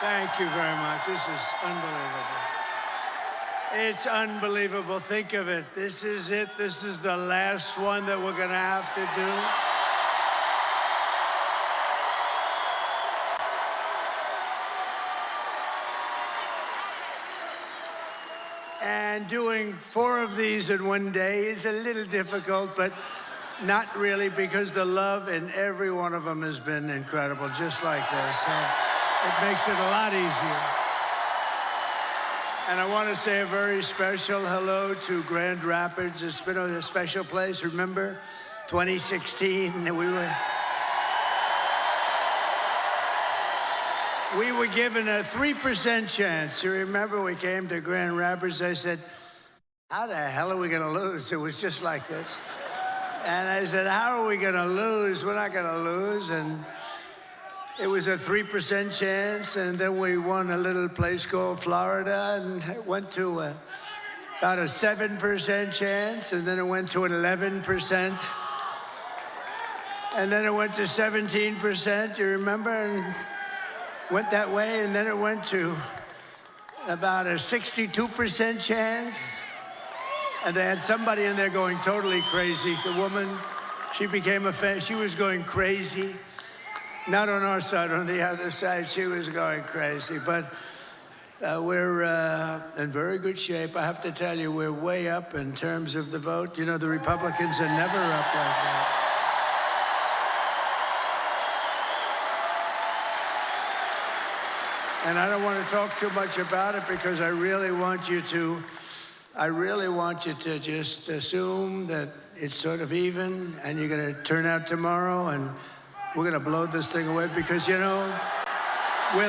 Thank you very much. This is unbelievable. It's unbelievable. Think of it. This is it. This is the last one that we're going to have to do. And doing 4 of these in one day is a little difficult, but not really, because the love in every one of them has been incredible, just like this. So it makes it a lot easier. And I want to say a very special hello to Grand Rapids. It's been a special place. Remember, 2016, we were given a 3% chance. You remember, we came to Grand Rapids. I said, how the hell are we going to lose? It was just like this. And I said, how are we going to lose? We're not going to lose. And it was a 3% chance. And then we won a little place called Florida, and it went to about a 7% chance. And then it went to an 11%. And then it went to 17%, you remember? And went that way. And then it went to about a 62% chance. And they had somebody in there going totally crazy. The woman, she became a fan. She was going crazy. Not on our side, on the other side, she was going crazy. But we're in very good shape. I have to tell you, we're way up in terms of the vote. You know, the Republicans are never up like that. And I don't want to talk too much about it, because I really want you to just assume that it's sort of even, and you're going to turn out tomorrow, and we're going to blow this thing away, because, you know, we're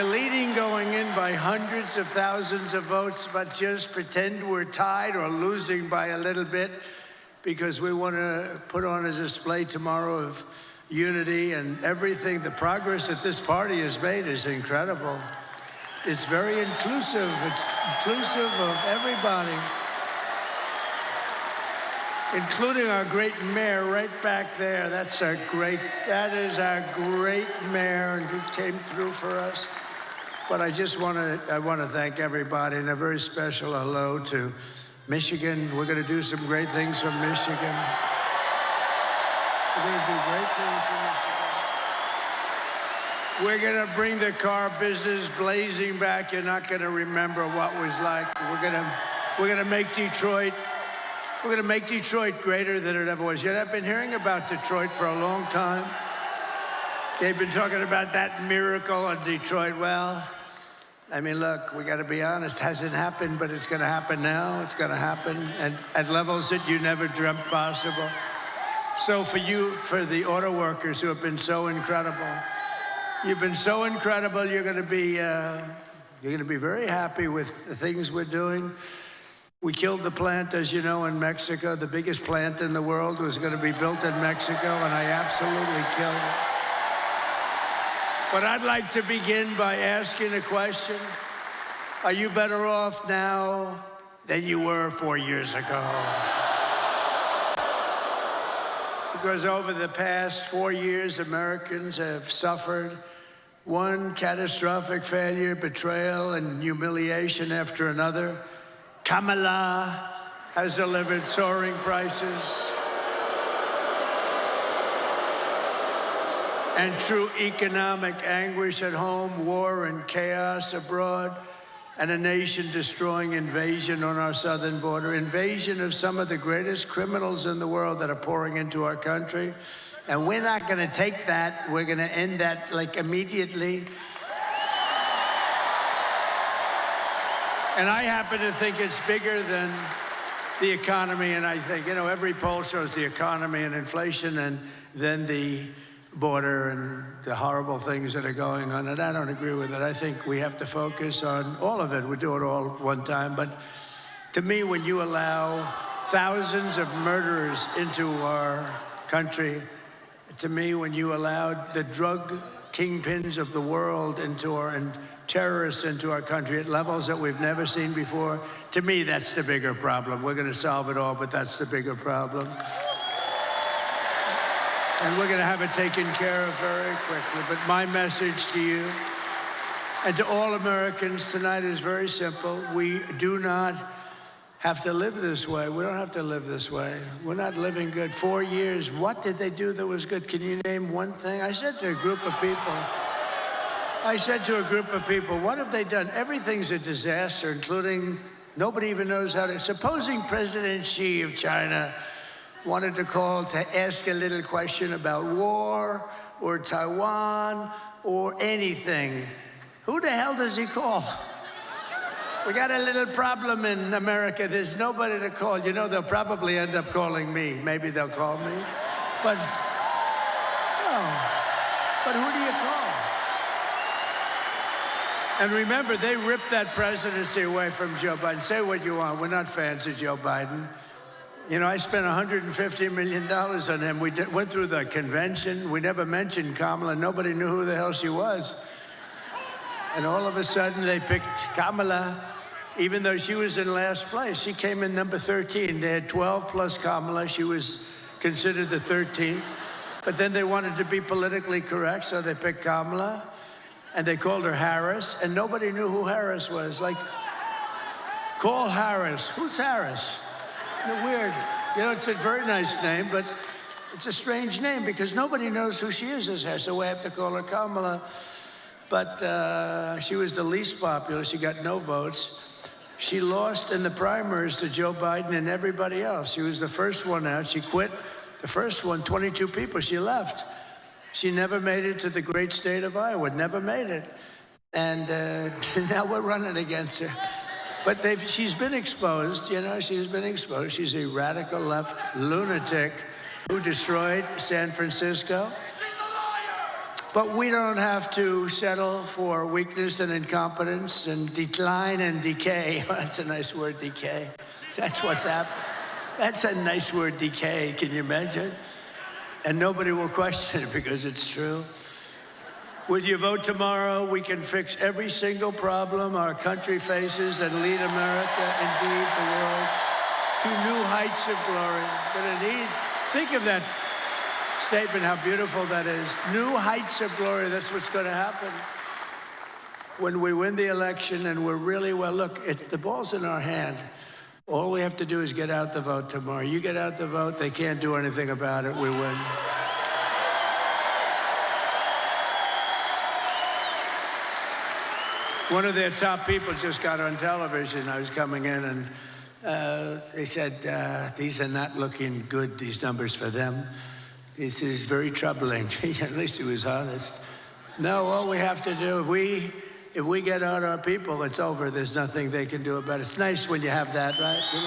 leading going in by hundreds of thousands of votes, but just pretend we're tied or losing by a little bit, because we want to put on a display tomorrow of unity and everything. The progress that this party has made is incredible. It's very inclusive. It's inclusive of everybody, including our great mayor right back there. That is our great mayor, and who came through for us. But I want to thank everybody, and a very special hello to Michigan. We're going to do some great things from Michigan. We're going to do great things from Michigan. We're going to bring the car business blazing back. You're not going to remember what it was like. We're going to make Detroit. We're going to make Detroit greater than it ever was. You know, I've been hearing about Detroit for a long time. They've been talking about that miracle in Detroit. Well, I mean, look, we got to be honest. It hasn't happened, but it's going to happen now. It's going to happen at levels that you never dreamt possible. So for the auto workers who have been so incredible, you've been so incredible. You're going to be very happy with the things we're doing. We killed the plant, as you know, in Mexico. The biggest plant in the world was going to be built in Mexico, and I absolutely killed it. But I'd like to begin by asking a question. Are you better off now than you were 4 years ago? Because over the past 4 years, Americans have suffered one catastrophic failure, betrayal, and humiliation after another. Kamala has delivered soaring prices and true economic anguish at home, war and chaos abroad, and a nation-destroying invasion on our southern border, invasion of some of the greatest criminals in the world that are pouring into our country. And we're not going to take that. We're going to end that, like, immediately. And I happen to think it's bigger than the economy. And I think, you know, every poll shows the economy and inflation, and then the border and the horrible things that are going on, and I don't agree with it. I think we have to focus on all of it. We do it all one time. But to me, when you allow thousands of murderers into our country, to me, when you allowed the drug kingpins of the world into our, and terrorists into our country at levels that we've never seen before, to me, that's the bigger problem. We're going to solve it all, but that's the bigger problem. And we're going to have it taken care of very quickly. But my message to you and to all Americans tonight is very simple. We do not have to live this way. We don't have to live this way. We're not living good. 4 years, what did they do that was good? Can you name one thing? I said to a group of people, what have they done? Everything's a disaster, including nobody even knows how to. Supposing President Xi of China wanted to call to ask a little question about war or Taiwan or anything, who the hell does he call? We got a little problem in America. There's nobody to call. You know, they'll probably end up calling me. Maybe they'll call me. But, no. But who do you call? And remember, they ripped that presidency away from Joe Biden. Say what you want. We're not fans of Joe Biden. You know, I spent $150 million on him. We went through the convention. We never mentioned Kamala. Nobody knew who the hell she was. And all of a sudden, they picked Kamala, even though she was in last place. She came in number 13. They had 12 plus Kamala. She was considered the 13th. But then they wanted to be politically correct, so they picked Kamala, and they called her Harris, and nobody knew who Harris was. Like, call Harris. Who's Harris? Weird. You know, it's a very nice name, but it's a strange name because nobody knows who she is as Harris, so we have to call her Kamala. But she was the least popular. She got no votes. She lost in the primaries to Joe Biden and everybody else. She was the first one out. She quit the first one, 22 people. She left. She never made it to the great state of Iowa, never made it. And now we're running against her. But she's been exposed, you know, she's been exposed. She's a radical left lunatic who destroyed San Francisco. But we don't have to settle for weakness and incompetence and decline and decay. That's a nice word, decay. That's what's happened. That's a nice word, decay. Can you imagine? And nobody will question it because it's true. With your vote tomorrow, we can fix every single problem our country faces and lead America, indeed the world, to new heights of glory. But indeed, think of that statement, how beautiful that is. New heights of glory, that's what's going to happen. When we win the election and we're really well, look, the ball's in our hand. All we have to do is get out the vote tomorrow. You get out the vote, they can't do anything about it, we win. One of their top people just got on television. I was coming in and they said, these are not looking good, these numbers for them. This is very troubling. At least he was honest. No, all we have to do, if we get out our people, it's over. There's nothing they can do about it. It's nice when you have that, right? You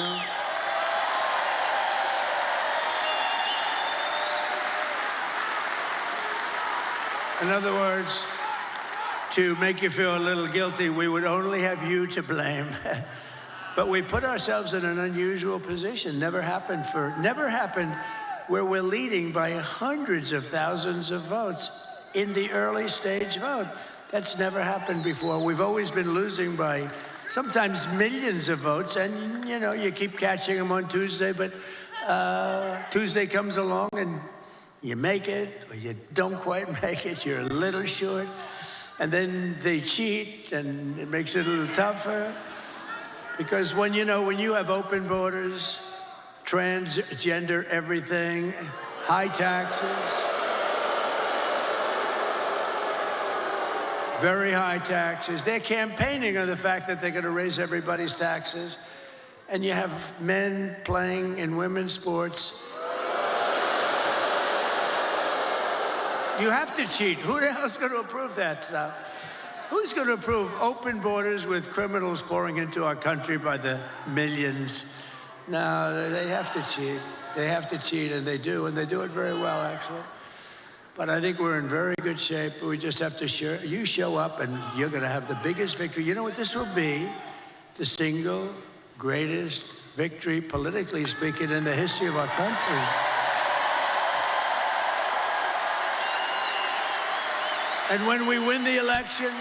know? In other words, to make you feel a little guilty, we would only have you to blame. But we put ourselves in an unusual position. Never happened where we're leading by hundreds of thousands of votes in the early stage vote. That's never happened before. We've always been losing by sometimes millions of votes, and you know, you keep catching them on Tuesday, but Tuesday comes along and you make it, or you don't quite make it, you're a little short, and then they cheat, and it makes it a little tougher. Because when you have open borders, transgender everything, high taxes, very high taxes. They're campaigning on the fact that they're going to raise everybody's taxes. And you have men playing in women's sports. You have to cheat. Who the hell is going to approve that stuff? Who's going to approve open borders with criminals pouring into our country by the millions? No, they have to cheat. They have to cheat, and they do it very well, actually. But I think we're in very good shape. We just have to show up, and you're going to have the biggest victory. You know what? This will be the single greatest victory, politically speaking, in the history of our country. And when we win the election,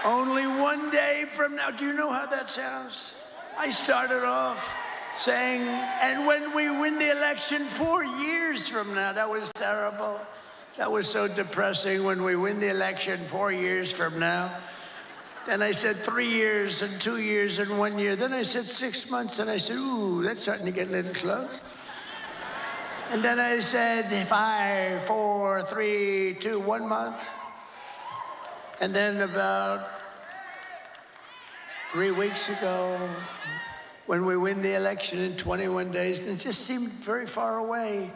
only one day from now, do you know how that sounds? I started off saying, and when we win the election 4 years from now, that was terrible. That was so depressing. When we win the election 4 years from now. Then I said 3 years and 2 years and 1 year. Then I said 6 months, and I said, ooh, that's starting to get a little close. And then I said 5, 4, 3, 2, 1 month. And then about 3 weeks ago, when we win the election in 21 days, it just seemed very far away.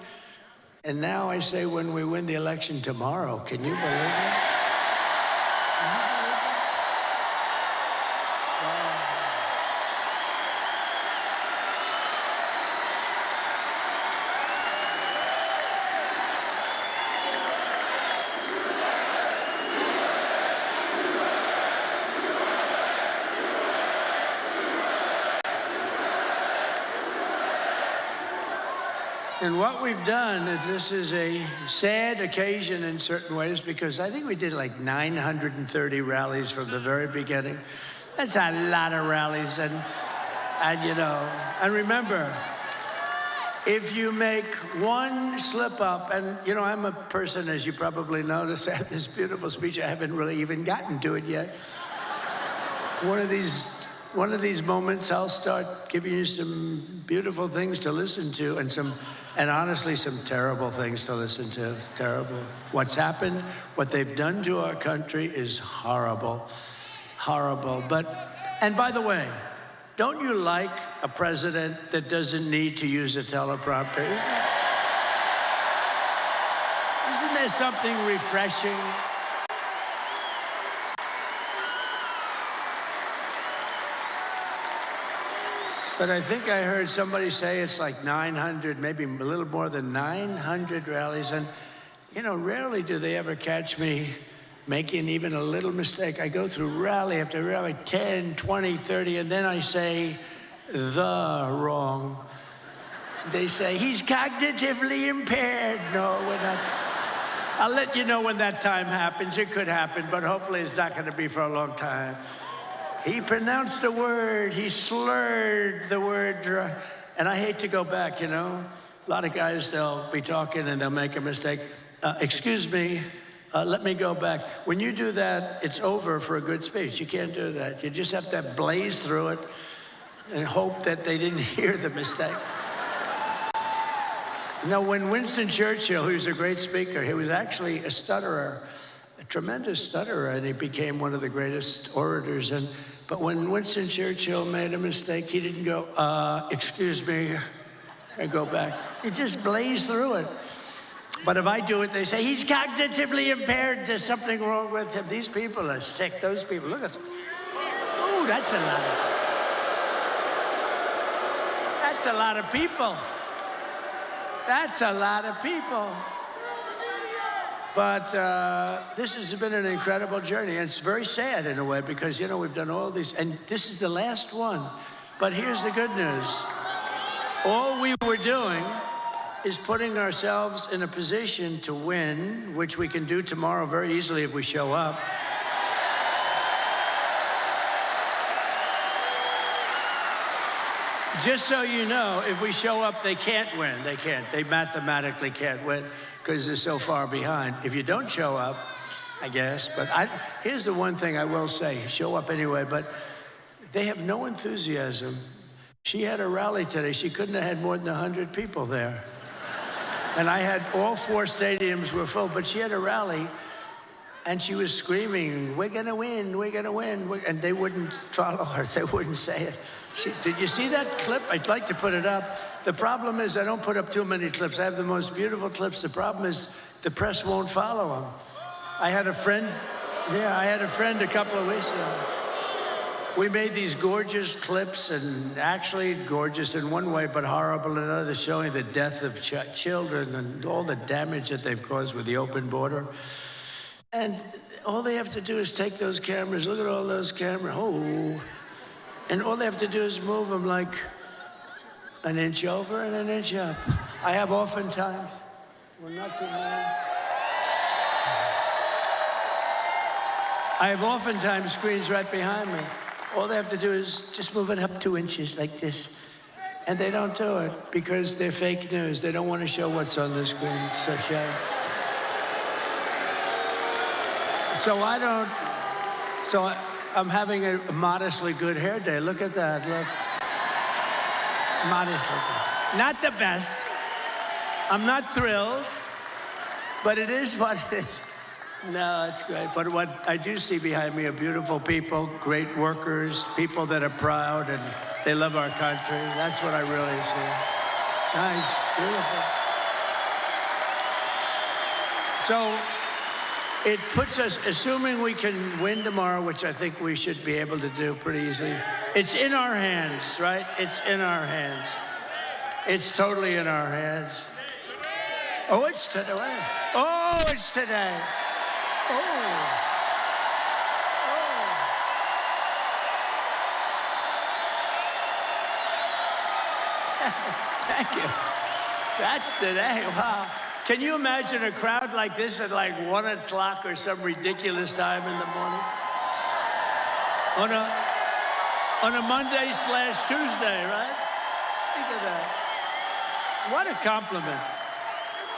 And now I say when we win the election tomorrow. Can you believe it? And what we've done, this is a sad occasion in certain ways, because I think we did like 930 rallies from the very beginning. That's a lot of rallies, and you know, and remember, if you make one slip up, and you know, I'm a person, as you probably noticed, I have this beautiful speech, I haven't really even gotten to it yet. One of these moments, I'll start giving you some beautiful things to listen to, and honestly, some terrible things to listen to. Terrible. What's happened, what they've done to our country is horrible. Horrible. And by the way, don't you like a president that doesn't need to use a teleprompter? Isn't there something refreshing? But I think I heard somebody say it's like 900, maybe a little more than 900 rallies. And, you know, rarely do they ever catch me making even a little mistake. I go through rally after rally, 10, 20, 30, and then I say the wrong. They say, he's cognitively impaired. No, we're not. I'll let you know when that time happens. It could happen, but hopefully it's not going to be for a long time. He pronounced a word, he slurred the word, and I hate to go back, you know. A lot of guys, they'll be talking and they'll make a mistake. Excuse me, let me go back. When you do that, it's over for a good speech. You can't do that. You just have to blaze through it and hope that they didn't hear the mistake. Now, when Winston Churchill, who was a great speaker, he was actually a stutterer, a tremendous stutterer, and he became one of the greatest orators. But when Winston Churchill made a mistake, he didn't go, excuse me, and go back. He just blazed through it. But if I do it, they say, he's cognitively impaired, there's something wrong with him. These people are sick, those people, look at them. Ooh, that's a lot of, that's a lot of people. That's a lot of people. But this has been an incredible journey, and it's very sad in a way, because, you know, we've done all these, and this is the last one. But here's the good news. All we were doing is putting ourselves in a position to win, which we can do tomorrow very easily if we show up. Just so you know, if we show up, they can't win. They can't. They mathematically can't win, because they're so far behind. If you don't show up, I guess, but here's the one thing I will say, show up anyway, but they have no enthusiasm. She had a rally today. She couldn't have had more than 100 people there. And I had all 4 stadiums were full, but she had a rally, and she was screaming, we're gonna win, we're gonna win, and they wouldn't follow her, they wouldn't say it. Did you see that clip? I'd like to put it up. The problem is I don't put up too many clips. I have the most beautiful clips. The problem is the press won't follow them. I had a friend a couple of weeks ago. We made these gorgeous clips, and actually gorgeous in one way, but horrible in another, showing the death of children and all the damage that they've caused with the open border. And all they have to do is take those cameras, look at all those cameras, and all they have to do is move them like an inch over and an inch up. I have oftentimes, well, not too many. I have oftentimes screens right behind me. All they have to do is just move it up 2 inches like this. And they don't do it because they're fake news. They don't want to show what's on the screen. It's a shame. So I'm having a modestly good hair day. Look at that, look. Modestly good. Not the best. I'm not thrilled, but it is what it is. No, it's great. But what I do see behind me are beautiful people, great workers, people that are proud and they love our country. That's what I really see. Nice, beautiful. So it puts us, assuming we can win tomorrow, which I think we should be able to do pretty easily. It's in our hands, right? It's in our hands. It's totally in our hands. Oh, it's today. Oh, it's today. Oh. Thank you. That's today. Wow. Can you imagine a crowd like this at like 1 o'clock or some ridiculous time in the morning? On a Monday/Tuesday, right? Think of that. What a compliment.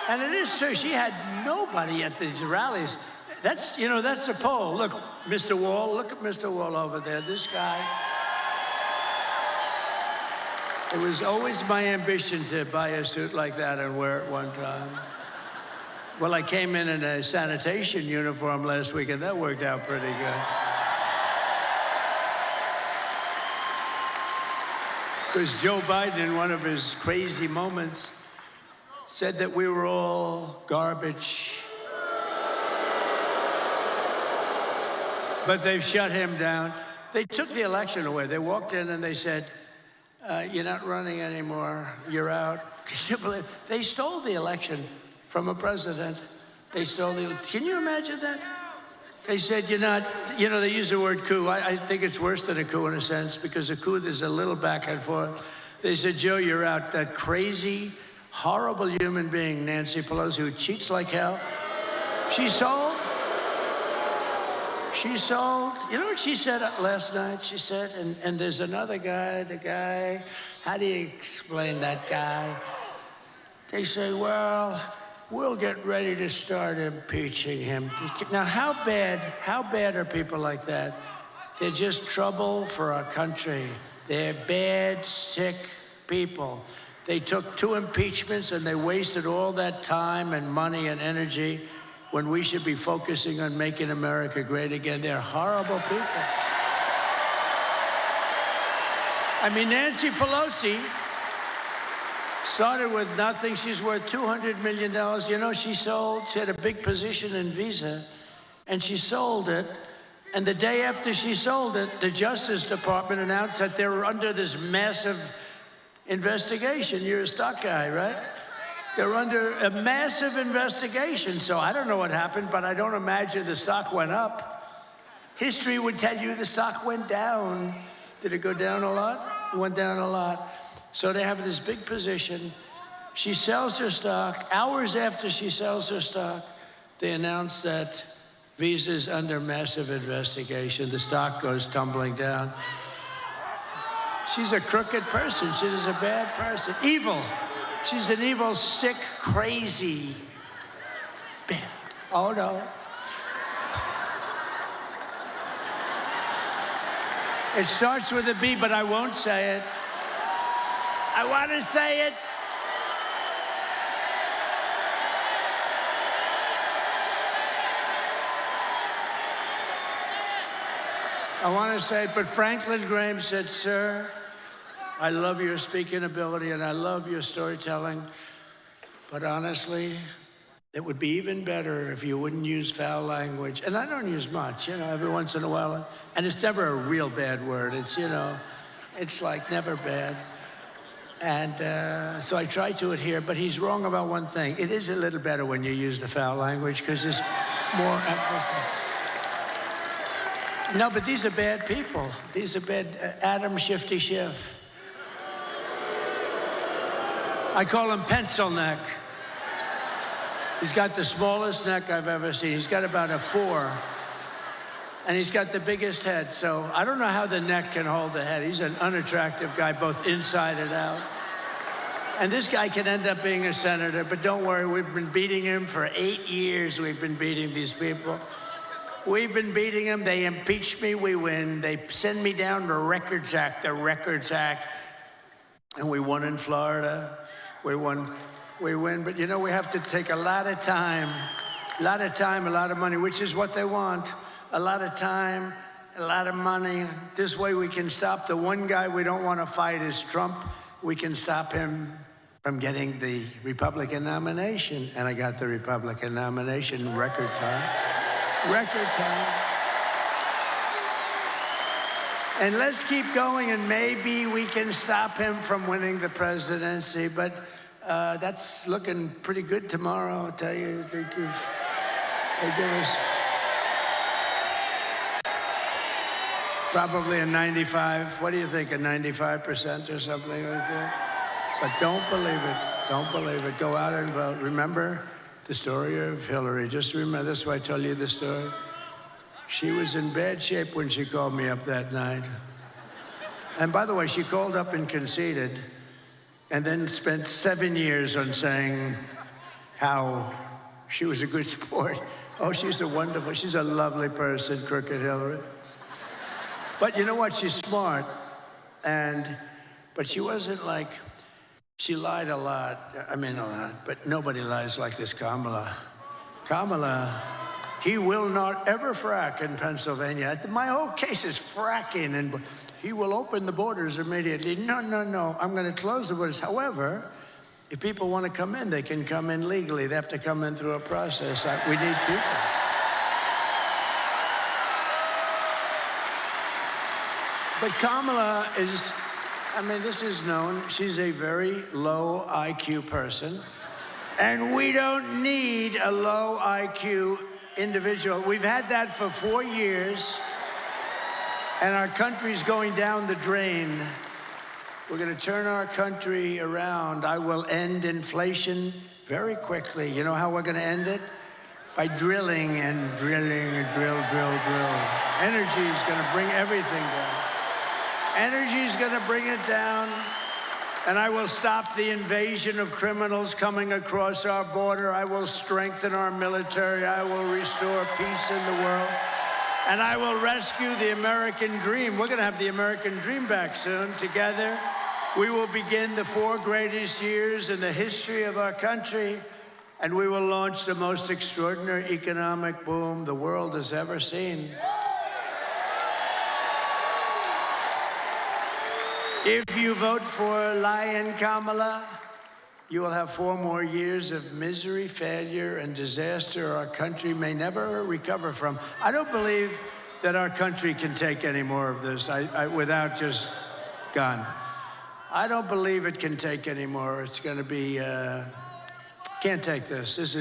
And it is true. She had nobody at these rallies. That's, you know, that's a poll. Look, Mr. Wall. Look at Mr. Wall over there. This guy. It was always my ambition to buy a suit like that and wear it one time. Well, I came in a sanitation uniform last week, and that worked out pretty good. Because Joe Biden, in one of his crazy moments, said that we were all garbage. But they've shut him down. They took the election away. They walked in and they said, you're not running anymore. You're out. Can you believe? They stole the election from a president. They stole the. Can you imagine that? They said you're not. You know, they use the word coup. I think it's worse than a coup in a sense, because a coup there's a little back and forth. They said, Joe, you're out. That crazy, horrible human being, Nancy Pelosi, who cheats like hell. She sold. She sold. You know what she said last night? She said, and there's another guy, the guy, how do you explain that guy? They say, well, we'll get ready to start impeaching him. Now, how bad are people like that? They're just trouble for our country. They're bad, sick people. They took 2 impeachments and they wasted all that time and money and energy when we should be focusing on making America great again. They're horrible people. I mean, Nancy Pelosi started with nothing. She's worth $200 million. You know, she had a big position in Visa, and she sold it. And the day after she sold it, the Justice Department announced that they were under this massive investigation. You're a stock guy, right? They're under a massive investigation. So I don't know what happened, but I don't imagine the stock went up. History would tell you the stock went down. Did it go down a lot? It went down a lot. So they have this big position. She sells her stock. Hours after she sells her stock, they announce that Visa's under massive investigation. The stock goes tumbling down. She's a crooked person. She's a bad person. Evil. She's an evil, sick, crazy. Oh, no. It starts with a B, but I won't say it. I want to say it. I want to say it, but Franklin Graham said, sir, I love your speaking ability and I love your storytelling, but honestly, it would be even better if you wouldn't use foul language. And I don't use much, you know, every once in a while. And it's never a real bad word. It's, you know, it's like never bad. And so I try to adhere, but he's wrong about one thing. It is a little better when you use the foul language because there's more emphasis. No, but these are bad people. These are bad. Adam Shifty Schiff. I call him pencil neck. He's got the smallest neck I've ever seen. He's got about a 4. And he's got the biggest head. So I don't know how the neck can hold the head. He's an unattractive guy, both inside and out. And this guy can end up being a senator, but don't worry, we've been beating him for 8 years. We've been beating these people. We've been beating them. They impeach me, we win. They send me down the Records Act, and we won in Florida. We win. But you know, we have to take a lot of time, a lot of money, which is what they want. A lot of time, a lot of money. This way we can stop the one guy we don't want to fight is Trump. We can stop him from getting the Republican nomination. And I got the Republican nomination in record time. Record time. And let's keep going, and maybe we can stop him from winning the presidency. But that's looking pretty good tomorrow, I'll tell you. I think they give us probably a 95. What do you think, a 95% or something like that? But don't believe it. Don't believe it. Go out and vote. Remember the story of Hillary. Just remember, this is why I told you the story. She was in bad shape when she called me up that night. And by the way, she called up and conceded, and then spent 7 years on saying how she was a good sport. Oh, she's a lovely person, Crooked Hillary. But you know what? She's smart. But she wasn't like, she lied a lot. I mean, a lot. But nobody lies like this Kamala. Kamala, he will not ever frack in Pennsylvania. My whole case is fracking, and he will open the borders immediately. No, no, no. I'm going to close the borders. However, if people want to come in, they can come in legally. They have to come in through a process. We need people. But Kamala is, I mean, this is known. She's a very low IQ person. And we don't need a low IQ individual. We've had that for 4 years. And our country's going down the drain. We're going to turn our country around. I will end inflation very quickly. You know how we're going to end it? By drilling and drilling and drill. Energy is going to bring everything down. Energy is going to bring it down. And I will stop the invasion of criminals coming across our border. I will strengthen our military. I will restore peace in the world. And I will rescue the American dream. We're going to have the American dream back soon. Together, we will begin the 4 greatest years in the history of our country, and we will launch the most extraordinary economic boom the world has ever seen. If you vote for Lion Kamala, you will have 4 more years of misery, failure, and disaster our country may never recover from. I don't believe that our country can take any more of this without just gone. I don't believe it can take any more. It's going to be, can't take this. This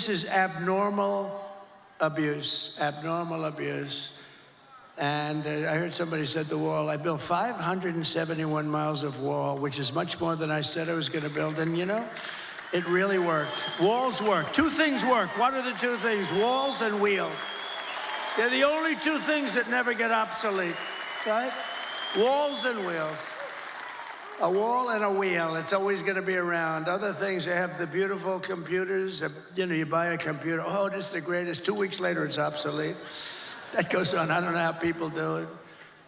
is abnormal abuse, abnormal abuse. And I heard somebody said the wall. I built 571 miles of wall, which is much more than I said I was going to build. And you know, it really worked. Walls work. 2 things work. What are the 2 things? Walls and wheel. They're the only 2 things that never get obsolete, right? Walls and wheels. A wall and a wheel. It's always going to be around. Other things, they have the beautiful computers. You know, you buy a computer. Oh, this is the greatest. 2 weeks later, it's obsolete. That goes on. I don't know how people do it.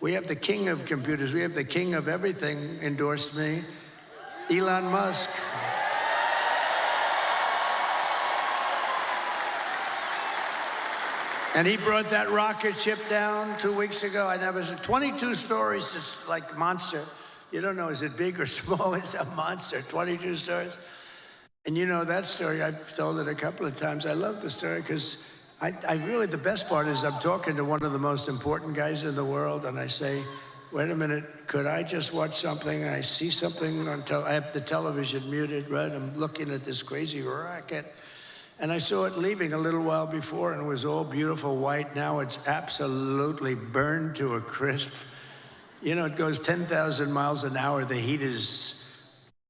We have the king of computers. We have the king of everything endorsed me, Elon Musk. And he brought that rocket ship down 2 weeks ago. I never said 22 stories. It's like monster. You don't know, is it big or small? It's a monster. 22 stories. And you know that story. I've told it a couple of times. I love the story because I really, the best part is I'm talking to one of the most important guys in the world, and I say, wait a minute, could I just watch something? I see something on I have the television muted, right? I'm looking at this crazy rocket, and I saw it leaving a little while before, and it was all beautiful white. Now it's absolutely burned to a crisp. You know, it goes 10,000 miles an hour. The heat is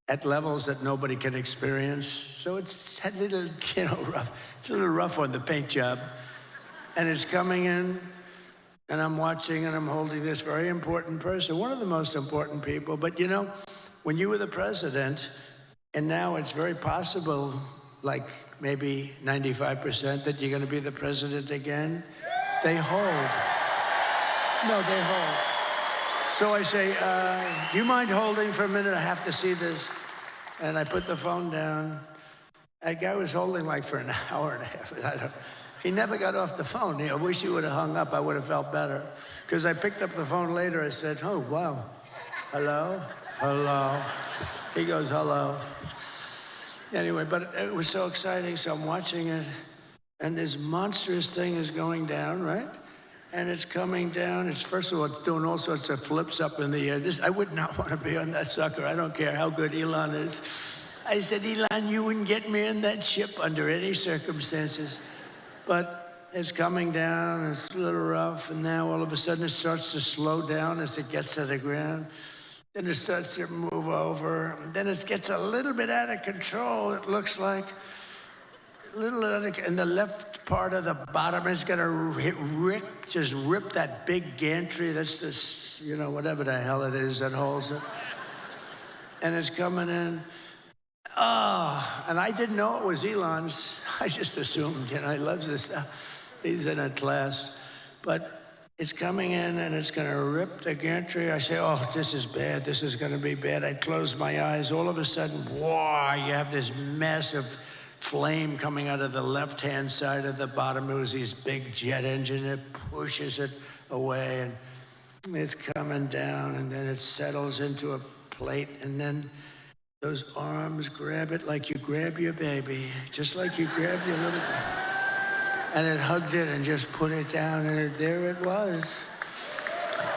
at levels that nobody can experience. So it's a little, you know, rough. It's a little rough on the paint job. And it's coming in, and I'm watching, and I'm holding this very important person, one of the most important people. But, you know, when you were the president, and now it's very possible, like maybe 95%, that you're going to be the president again, they hold. No, they hold. So I say, do you mind holding for a minute? I have to see this. And I put the phone down. That guy was holding like for an hour and a half. He never got off the phone. I wish he would have hung up. I would have felt better. Because I picked up the phone later. I said, oh, wow. Hello? Hello? He goes, hello. Anyway, but it was so exciting. So I'm watching it. And this monstrous thing is going down, right? And it's coming down. It's, first of all, it's doing all sorts of flips up in the air. I would not want to be on that sucker. I don't care how good Elon is. I said, Elon, you wouldn't get me in that ship under any circumstances. But it's coming down, it's a little rough, and now all of a sudden it starts to slow down as it gets to the ground. Then it starts to move over. And then it gets a little bit out of control, it looks like. And the left part of the bottom is going to just rip that big gantry. That's this, you know, whatever the hell it is that holds it. And it's coming in. Oh, and I didn't know it was Elon's. I just assumed, you know, he loves this stuff. He's in a class. But it's coming in and it's going to rip the gantry. I say, oh, this is bad. This is going to be bad. I close my eyes. All of a sudden, whoa, you have this massive flame coming out of the left-hand side of the bottom. It was this big jet engine. It pushes it away, and it's coming down, and then it settles into a plate, and then those arms grab it like you grab your baby, just like you grab your little baby. And it hugged it and just put it down, and there it was.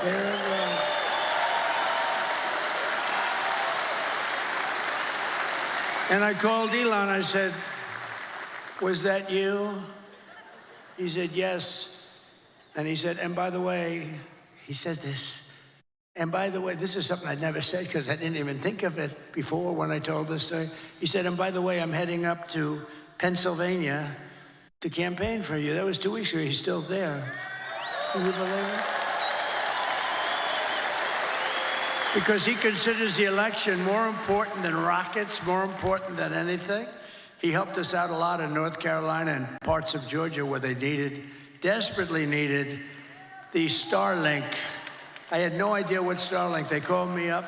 There it was. And I called Elon. I said, was that you? He said, yes. And he said, and by the way, he said this, and by the way, this is something I'd never said because I didn't even think of it before when I told this story. He said, and by the way, I'm heading up to Pennsylvania to campaign for you. That was 2 weeks ago. He's still there. Can you believe it? Because he considers the election more important than rockets, more important than anything. He helped us out a lot in North Carolina and parts of Georgia where they desperately needed the Starlink. I had no idea what Starlink. They called me up.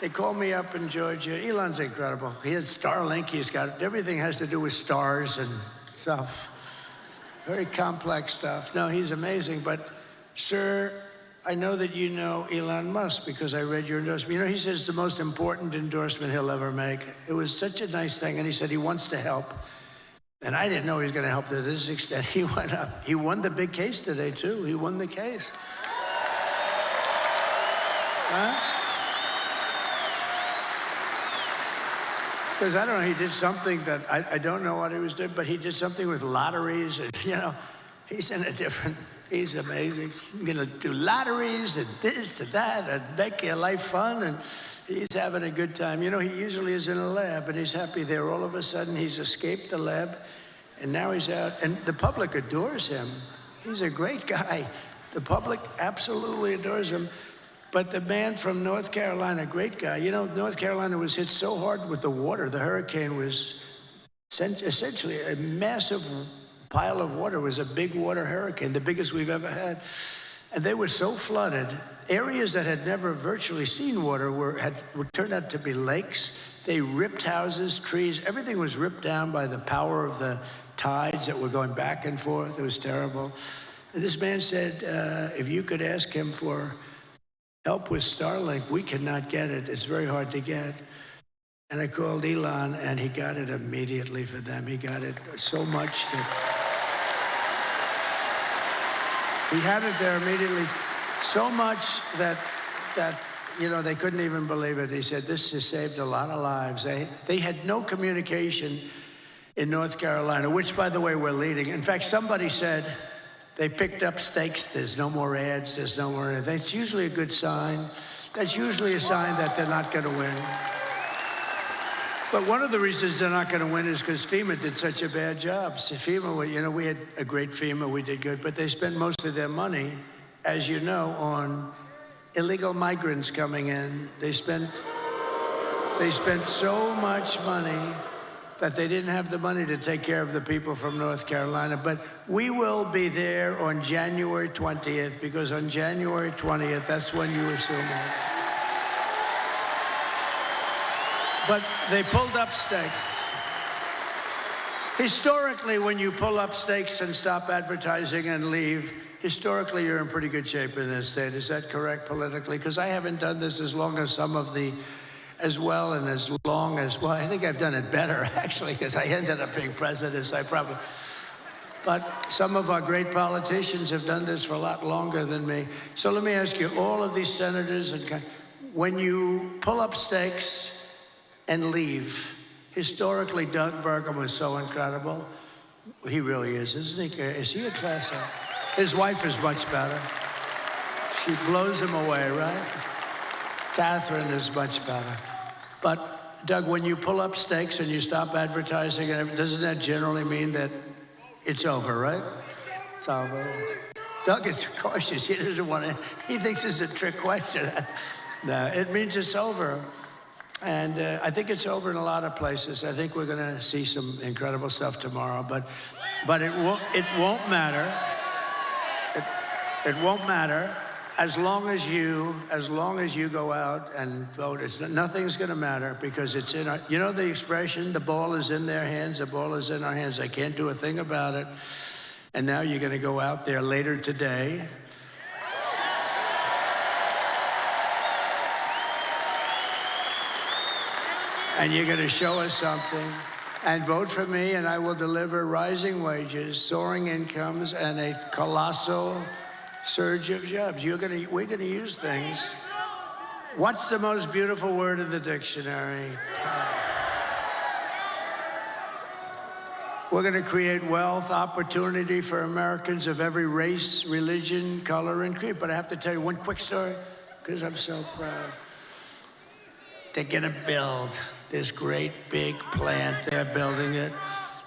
They called me up in Georgia. Elon's incredible. He has Starlink. He's got everything has to do with stars and stuff. Very complex stuff. No, he's amazing. But, sir, I know that you know Elon Musk because I read your endorsement. You know, he says it's the most important endorsement he'll ever make. It was such a nice thing, and he said he wants to help. And I didn't know he was going to help to this extent. He went up. He won the big case today, too. He won the case. Huh? Because I don't know, he did something that I don't know what he was doing, but he did something with lotteries. And, you know, he's in a different... He's amazing. He's going to do lotteries and this and that and make your life fun, and he's having a good time. You know, he usually is in a lab, and he's happy there. All of a sudden, he's escaped the lab, and now he's out, and the public adores him. He's a great guy. The public absolutely adores him. But the man from North Carolina, great guy. You know, North Carolina was hit so hard with the water. The hurricane was essentially a massive pile of water. It was a big water hurricane, the biggest we've ever had. And they were so flooded. Areas that had never virtually seen water would turn out to be lakes. They ripped houses, trees, everything was ripped down by the power of the tides that were going back and forth. It was terrible. And this man said, if you could ask him for help with Starlink, we cannot get it. It's very hard to get. And I called Elon, and he got it immediately for them. He got it so much that he had it there immediately, so much that you know, they couldn't even believe it. He said, this has saved a lot of lives. They had no communication in North Carolina, which, by the way, we're leading. In fact, somebody said they picked up stakes. There's no more ads. There's no more ads. That's usually a good sign. That's usually a sign that they're not going to win. But one of the reasons they're not going to win is because FEMA did such a bad job. So FEMA, you know, we had a great FEMA, we did good, but they spent most of their money, as you know, on illegal migrants coming in. They spent They spent so much money that they didn't have the money to take care of the people from North Carolina. But we will be there on January 20th, because on January 20th, that's when you assume it. But they pulled up stakes. Historically, when you pull up stakes and stop advertising and leave, historically, you're in pretty good shape in this state. Is that correct politically? Because I haven't done this as long as some of the, as well and as long as, well, I think I've done it better, actually, because I ended up being president, so I probably, but some of our great politicians have done this for a lot longer than me. So let me ask you, all of these senators, and when you pull up stakes and leave, historically, Doug Burgum was so incredible. He really is, isn't he? Is he a class act? His wife is much better. She blows him away, right? Catherine is much better. But, Doug, when you pull up stakes and you stop advertising, doesn't that generally mean that it's over, right? It's over. Doug is cautious. He doesn't want to, he thinks it's a trick question. No, it means it's over. And I think it's over in a lot of places. I think we're going to see some incredible stuff tomorrow. But it won't matter. It won't matter as long as you go out and vote. Nothing's going to matter, because it's in our, you know the expression, the ball is in their hands, the ball is in our hands. They can't do a thing about it. And now you're going to go out there later today. And you're going to show us something, and vote for me, and I will deliver rising wages, soaring incomes, and a colossal surge of jobs. We're going to use things. What's the most beautiful word in the dictionary? We're going to create wealth, opportunity for Americans of every race, religion, color, and creed. But I have to tell you one quick story, because I'm so proud. They're going to build this great big plant. They're building it.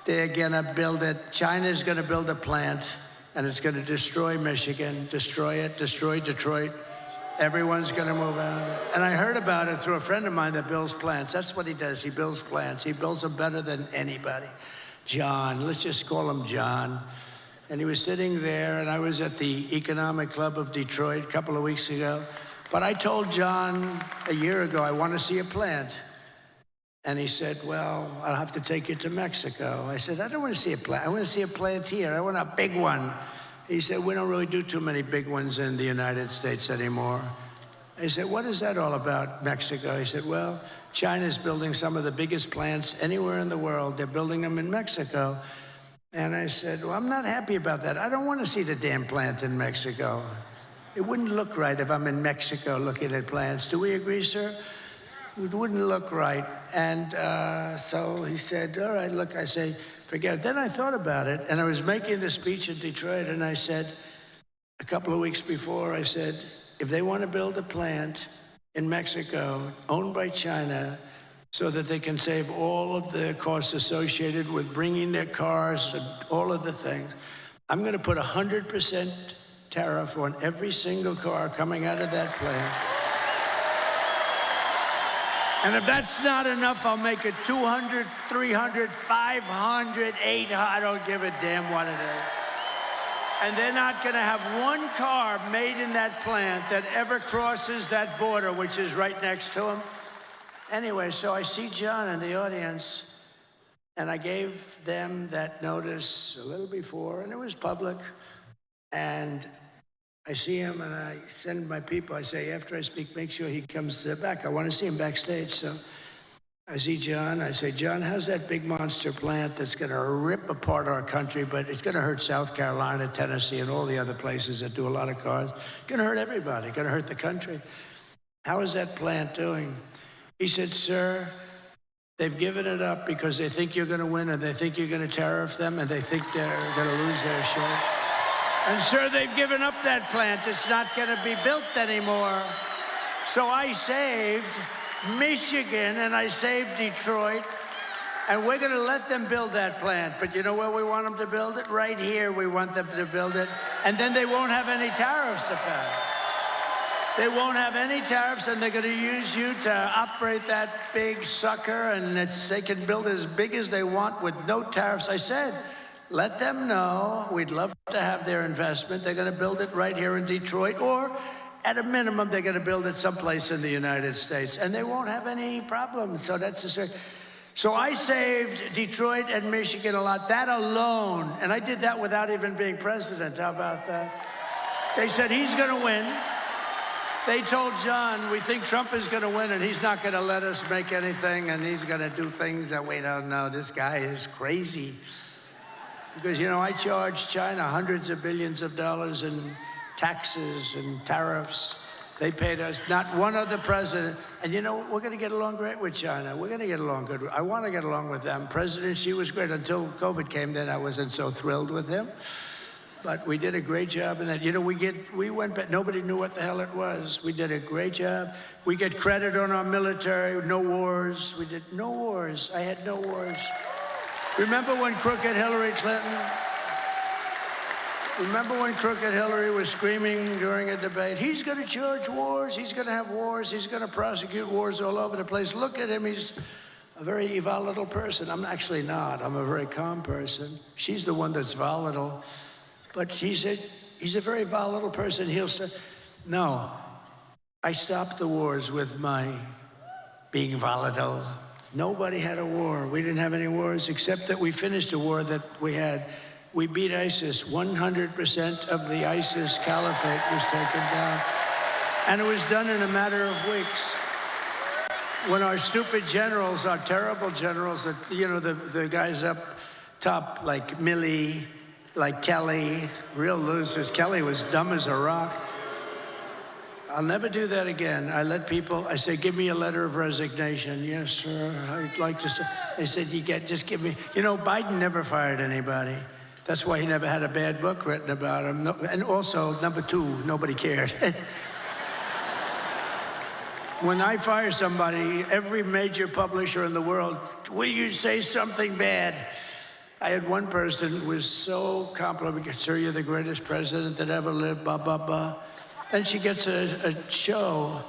They're going to build it. China's going to build a plant, and it's going to destroy Michigan, destroy it, destroy Detroit. Everyone's going to move out. And I heard about it through a friend of mine that builds plants. That's what he does. He builds plants. He builds them better than anybody. John, let's just call him John. And he was sitting there, and I was at the Economic Club of Detroit a couple of weeks ago. But I told John a year ago, I want to see a plant. And he said, well, I'll have to take you to Mexico. I said, I don't want to see a plant. I want to see a plant here. I want a big one. He said, we don't really do too many big ones in the United States anymore. I said, what is that all about, Mexico? He said, well, China's building some of the biggest plants anywhere in the world. They're building them in Mexico. And I said, well, I'm not happy about that. I don't want to see the damn plant in Mexico. It wouldn't look right if I'm in Mexico looking at plants. Do we agree, sir? It wouldn't look right. And so he said, all right, look, I say, forget it. Then I thought about it, and I was making the speech in Detroit, and I said, a couple of weeks before, I said, if they want to build a plant in Mexico owned by China so that they can save all of the costs associated with bringing their cars and all of the things, I'm going to put 100% tariff on every single car coming out of that plant. And if that's not enough, I'll make it 200, 300, 500, 800. I don't give a damn what it is. And they're not going to have one car made in that plant that ever crosses that border, which is right next to them. Anyway, so I see John in the audience, and I gave them that notice a little before, and it was public. And I see him, and I send my people. I say, after I speak, make sure he comes back. I want to see him backstage. So I see John. I say, John, how's that big monster plant that's going to rip apart our country, but it's going to hurt South Carolina, Tennessee, and all the other places that do a lot of cars? It's going to hurt everybody. It's going to hurt the country. How is that plant doing? He said, sir, they've given it up because they think you're going to win, and they think you're going to tariff them, and they think they're going to lose their share. And, sir, they've given up that plant. It's not going to be built anymore. So I saved Michigan, and I saved Detroit, and we're going to let them build that plant. But you know where we want them to build it? Right here we want them to build it, and then they won't have any tariffs to pay. They won't have any tariffs, and they're going to use you to operate that big sucker, and they can build as big as they want with no tariffs. I said, let them know we'd love to have their investment. They're going to build it right here in Detroit, or at a minimum, they're going to build it someplace in the United States, and they won't have any problems. So that's a So I saved Detroit and Michigan a lot. That alone, and I did that without even being president. How about that? They said he's going to win. They told John, we think Trump is going to win, and he's not going to let us make anything, and he's going to do things that we don't know. This guy is crazy. Because, you know, I charged China hundreds of billions of dollars in taxes and tariffs. They paid us, not one other president. And, you know, we're going to get along great with China. We're going to get along good. I want to get along with them. President Xi was great until COVID came. Then I wasn't so thrilled with him. But we did a great job in that. You know, we went back. Nobody knew what the hell it was. We did a great job. We get credit on our military. No wars. We did no wars. I had no wars. Remember when crooked Hillary Clinton? Remember when crooked Hillary was screaming during a debate, he's going to charge wars. He's going to have wars. He's going to prosecute wars all over the place. Look at him. He's a very volatile person. I'm actually not. I'm a very calm person. She's the one that's volatile. But he's a very volatile person. He'll start. No, I stopped the wars with my being volatile. Nobody had a war. We didn't have any wars, except that we finished a war that we had. We beat ISIS. 100% of the ISIS caliphate was taken down. And it was done in a matter of weeks. When our stupid generals, our terrible generals, that, you know, the guys up top, like Milley, like Kelly, real losers. Kelly was dumb as a rock. I'll never do that again. I let people, I say, give me a letter of resignation. Yes, sir, I'd like to say. They said, just give me. You know, Biden never fired anybody. That's why he never had a bad book written about him. No, and also, number two, nobody cared. When I fire somebody, every major publisher in the world, will you say something bad? I had one person who was so complimentary, sir, you're the greatest president that ever lived, blah, blah, blah. Then she gets a show,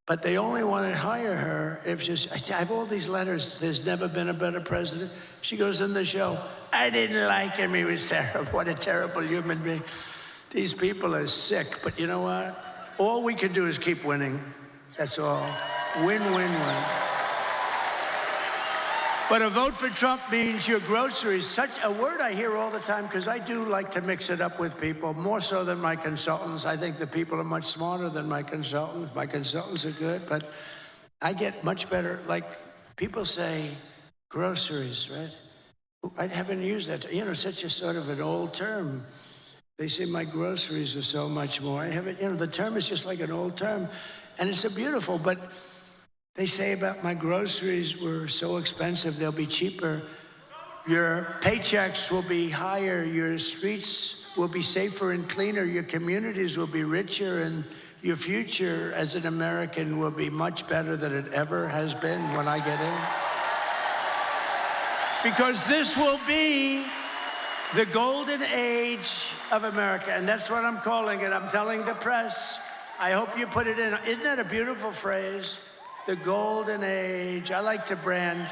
but they only want to hire her if she's, I have all these letters, there's never been a better president. She goes in the show, I didn't like him, he was terrible. What a terrible human being. These people are sick, but you know what? All we can do is keep winning. That's all. Win, win, win. But a vote for Trump means your groceries, such a word I hear all the time, because I do like to mix it up with people, more so than my consultants. I think the people are much smarter than my consultants. My consultants are good, but I get much better. Like, people say groceries, right? I haven't used that. You know, such a sort of an old term. They say my groceries are so much more. I haven't, you know, the term is just like an old term, and it's a beautiful, but they say about my groceries were so expensive, they'll be cheaper. Your paychecks will be higher. Your streets will be safer and cleaner. Your communities will be richer, and your future as an American will be much better than it ever has been when I get in. Because this will be the golden age of America, and that's what I'm calling it. I'm telling the press, I hope you put it in. Isn't that a beautiful phrase? The golden age. I like to brand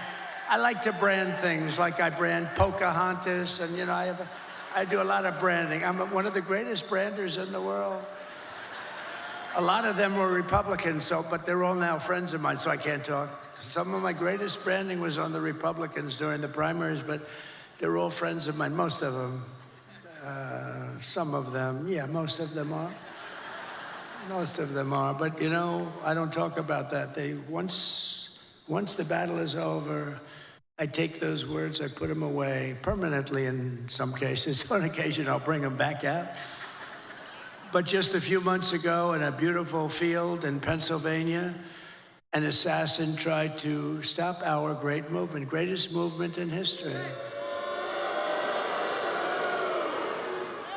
things, like I brand Pocahontas, and you know, I do a lot of branding. I'm one of the greatest branders in the world. A lot of them were Republicans, but they're all now friends of mine, so I can't talk. Some of my greatest branding was on the Republicans during the primaries, but they're all friends of mine, most of them. Some of them, yeah, most of them are. Most of them are, but you know, I don't talk about that. Once the battle is over, I take those words, I put them away permanently in some cases. On occasion, I'll bring them back out. But just a few months ago, in a beautiful field in Pennsylvania, an assassin tried to stop our great movement, greatest movement in history.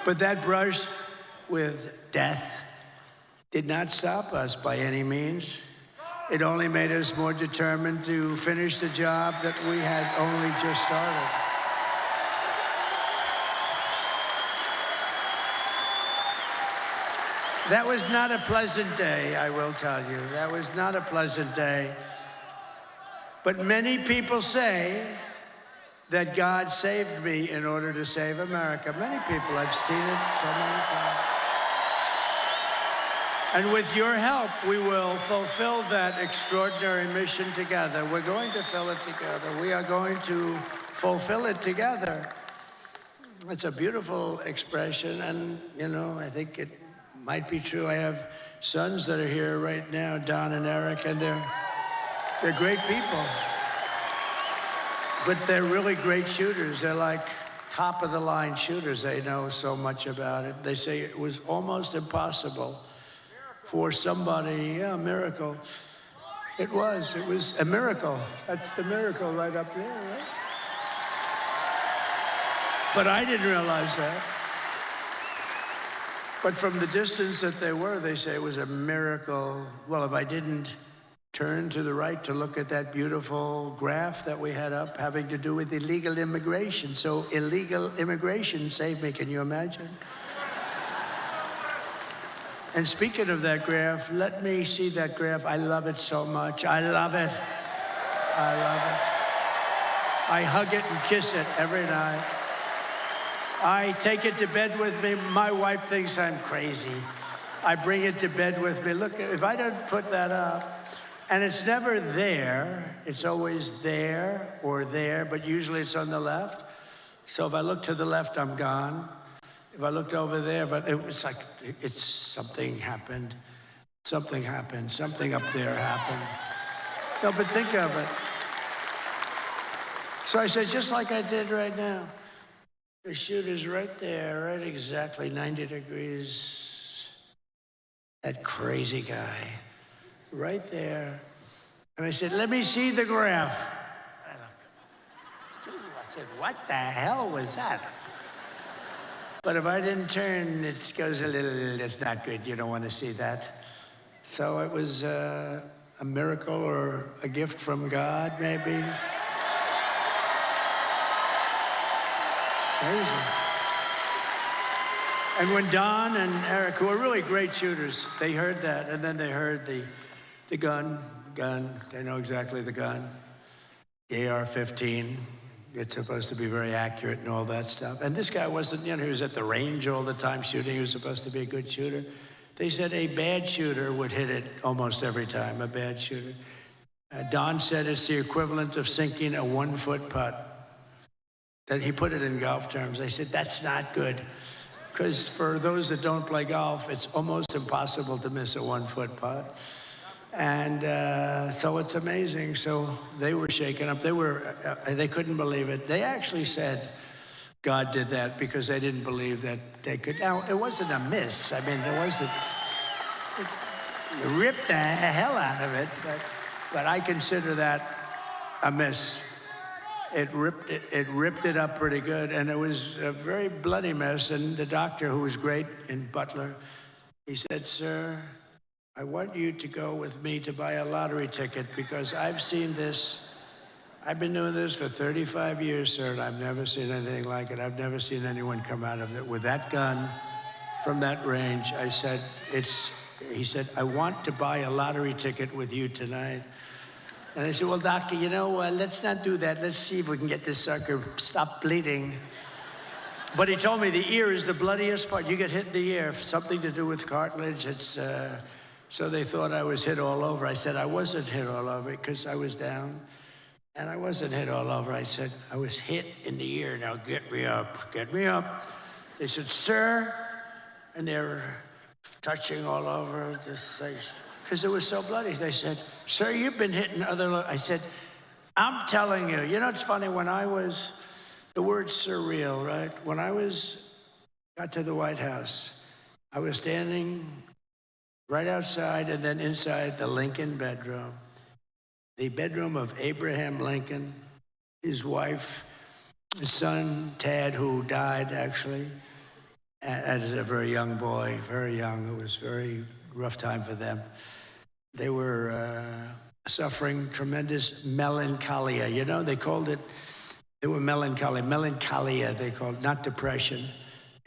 But that brush with death did not stop us by any means. It only made us more determined to finish the job that we had only just started. That was not a pleasant day, I will tell you. That was not a pleasant day. But many people say that God saved me in order to save America. Many people, I've seen it so many times. And with your help, we will fulfill that extraordinary mission together. We're going to fill it together. We are going to fulfill it together. It's a beautiful expression, and, you know, I think it might be true. I have sons that are here right now, Don and Eric, and they're great people. But they're really great shooters. They're like top-of-the-line shooters. They know so much about it. They say it was almost impossible for somebody, yeah, a miracle. It was a miracle. That's the miracle right up there, right? But I didn't realize that. But from the distance that they were, they say it was a miracle. Well, if I didn't turn to the right to look at that beautiful graph that we had up having to do with illegal immigration. So illegal immigration saved me, can you imagine? And speaking of that graph, let me see that graph. I love it so much. I love it. I love it. I hug it and kiss it every night. I take it to bed with me. My wife thinks I'm crazy. I bring it to bed with me. Look, if I don't put that up, and it's never there, it's always there or there, but usually it's on the left. So if I look to the left, I'm gone. If I looked over there, but it was like, something happened. Something happened. Something up there happened. No, but think of it. So I said, just like I did right now. The shooter's right there, right exactly 90 degrees. That crazy guy, right there. And I said, let me see the graph. I said, what the hell was that? But if I didn't turn, it goes a little, it's not good. You don't want to see that. So it was a miracle or a gift from God, maybe. Amazing. And when Don and Eric, who are really great shooters, they heard that, and then they heard the gun, they know exactly the gun, the AR-15. It's supposed to be very accurate and all that stuff. And this guy wasn't, you know, he was at the range all the time shooting. He was supposed to be a good shooter. They said a bad shooter would hit it almost every time, a bad shooter. Don said it's the equivalent of sinking a 1-foot putt. That he put it in golf terms. I said, that's not good. Because for those that don't play golf, it's almost impossible to miss a 1-foot putt. And so it's amazing. So they were shaken up. They couldn't believe it. They actually said God did that because they didn't believe that they could. Now, it wasn't a miss. I mean, it wasn't, it ripped the hell out of it, but I consider that a miss. It ripped it up pretty good, and it was a very bloody mess. And the doctor, who was great in Butler, he said, sir, I want you to go with me to buy a lottery ticket because I've seen this. I've been doing this for 35 years, sir, and I've never seen anything like it. I've never seen anyone come out of it with that gun from that range. I said, he said, I want to buy a lottery ticket with you tonight. And I said, well, doctor, you know, let's not do that. Let's see if we can get this sucker stop bleeding. But he told me the ear is the bloodiest part. You get hit in the ear, something to do with cartilage. It's, so they thought I was hit all over. I said, I wasn't hit all over because I was down. And I wasn't hit all over. I said, I was hit in the ear. Now get me up, get me up. They said, sir. And they were touching all over this place. Because it was so bloody. They said, sir, you've been hitting other... I said, I'm telling you. You know, it's funny, when I was... The word surreal, right? When I got to the White House, I was standing right outside and then inside the Lincoln bedroom. The bedroom of Abraham Lincoln, his wife, his son, Tad, who died, actually, as a very young boy, very young. It was a very rough time for them. They were suffering tremendous melancholia. You know, they called it, they were melancholia, they called it, not depression.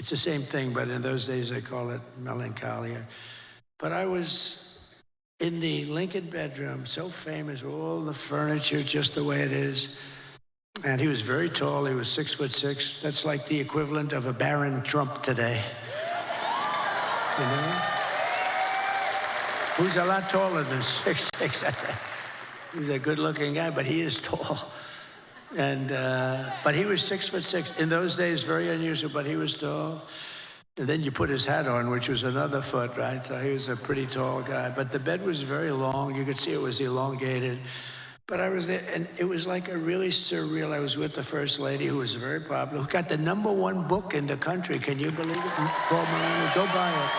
It's the same thing, but in those days they call it melancholia. But I was in the Lincoln bedroom, so famous, all the furniture just the way it is. And he was very tall. He was 6'6". That's like the equivalent of a Baron Trump today. You know? Who's a lot taller than 6'6". He's a good-looking guy, but he is tall. And but he was 6'6". In those days, very unusual, but he was tall. And then you put his hat on, which was another foot, right? So he was a pretty tall guy. But the bed was very long. You could see it was elongated. But I was there, and it was like a really surreal. I was with the First Lady, who was very popular, who got the #1 book in the country. Can you believe it? Call Miranda. Go buy it.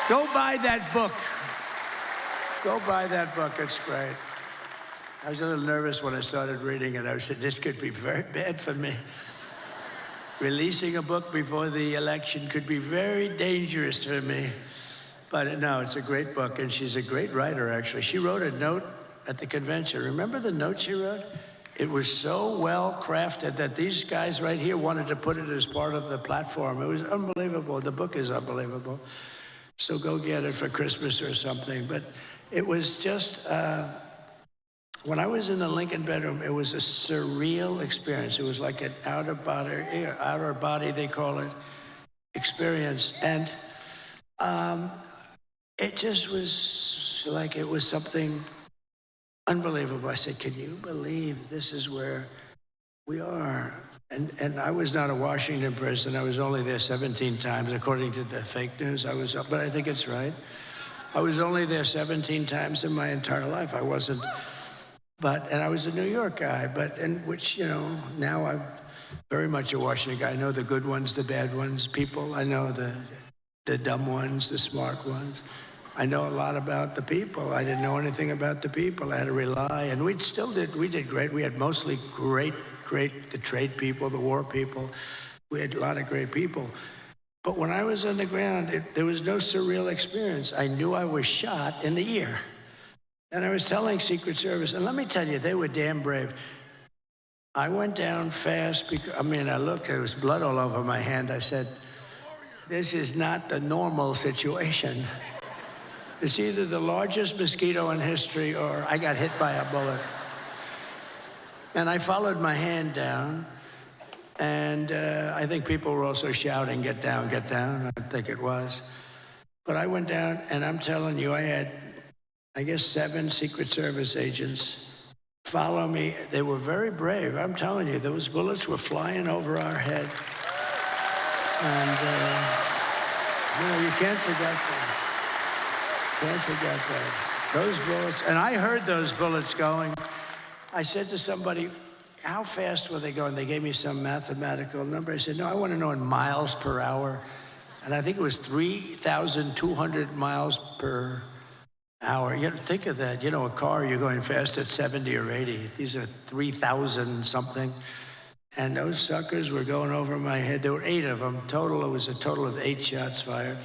Go buy that book. Go buy that book. It's great. I was a little nervous when I started reading it. I said, this could be very bad for me. Releasing a book before the election could be very dangerous for me. But no, it's a great book, and she's a great writer, actually. She wrote a note at the convention. Remember the note she wrote? It was so well crafted that these guys right here wanted to put it as part of the platform. It was unbelievable. The book is unbelievable. So go get it for Christmas or something. But it was just, when I was in the Lincoln bedroom, it was a surreal experience. It was like an outer body, they call it, experience. And it just was like, it was something unbelievable. I said, can you believe this is where we are? And I was not a Washington person. I was only there 17 times, according to the fake news. But I think it's right. I was only there 17 times in my entire life. I wasn't. And I was a New York guy, which, you know, now I'm very much a Washington guy. I know the good ones, the bad ones, people. I know the dumb ones, the smart ones. I know a lot about the people. I didn't know anything about the people. I had to rely, and we did great. We had mostly great, the trade people, the war people. We had a lot of great people. But when I was on the ground, there was no surreal experience. I knew I was shot in the ear. And I was telling Secret Service, and let me tell you, they were damn brave. I went down fast because, I mean, I looked, there was blood all over my hand. I said, this is not the normal situation. It's either the largest mosquito in history or I got hit by a bullet. And I followed my hand down, and I think people were also shouting, get down, get down. I think it was. But I went down, and I'm telling you, I had, I guess, 7 Secret Service agents follow me. They were very brave. I'm telling you, those bullets were flying over our head. And, you know, you can't forget that. Can't forget that. Those bullets, and I heard those bullets going. I said to somebody, how fast were they going? They gave me some mathematical number. I said, no, I want to know in miles per hour. And I think it was 3,200 miles per hour. You know, think of that. You know, a car, you're going fast at 70 or 80. These are 3,000 something. And those suckers were going over my head. There were 8 of them. Total, it was a total of 8 shots fired.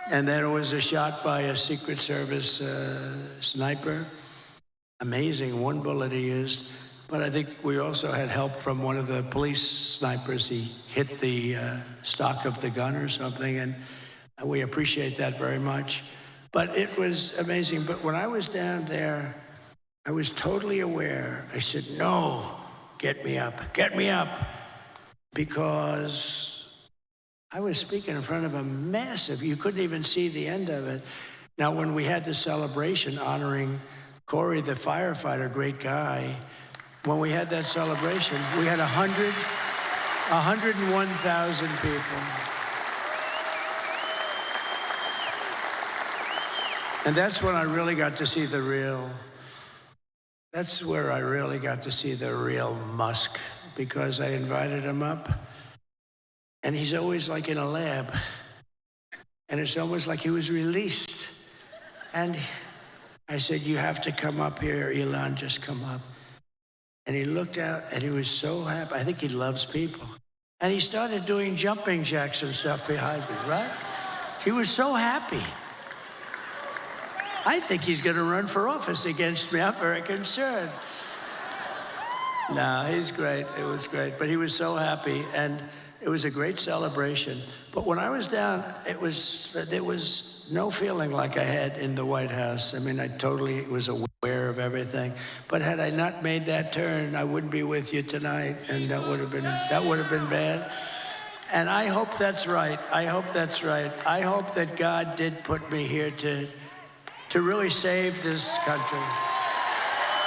And then it was a shot by a Secret Service sniper. Amazing, 1 bullet he used. But I think we also had help from one of the police snipers. He hit the stock of the gun or something, and we appreciate that very much. But it was amazing. But when I was down there, I was totally aware. I said, no, get me up, because I was speaking in front of a massive, you couldn't even see the end of it. Now, when we had the celebration honoring Corey, the firefighter, great guy, when we had that celebration, we had 101,000 people. And that's when I really got to see the real, that's where I really got to see the real Musk, because I invited him up, and he's always like in a lab, and it's almost like he was released. And I said, you have to come up here, Elon, just come up. And he looked out, and he was so happy. I think he loves people. And he started doing jumping jacks and stuff behind me, right? He was so happy. I think he's going to run for office against me. I'm very concerned. No, he's great. It was great. But he was so happy. And It was a great celebration. But when I was down, there was no feeling like I had in the White House. I mean, I totally was aware of everything. But had I not made that turn, I wouldn't be with you tonight, and that would have been bad. And I hope that's right. I hope that's right. I hope that God did put me here to really save this country.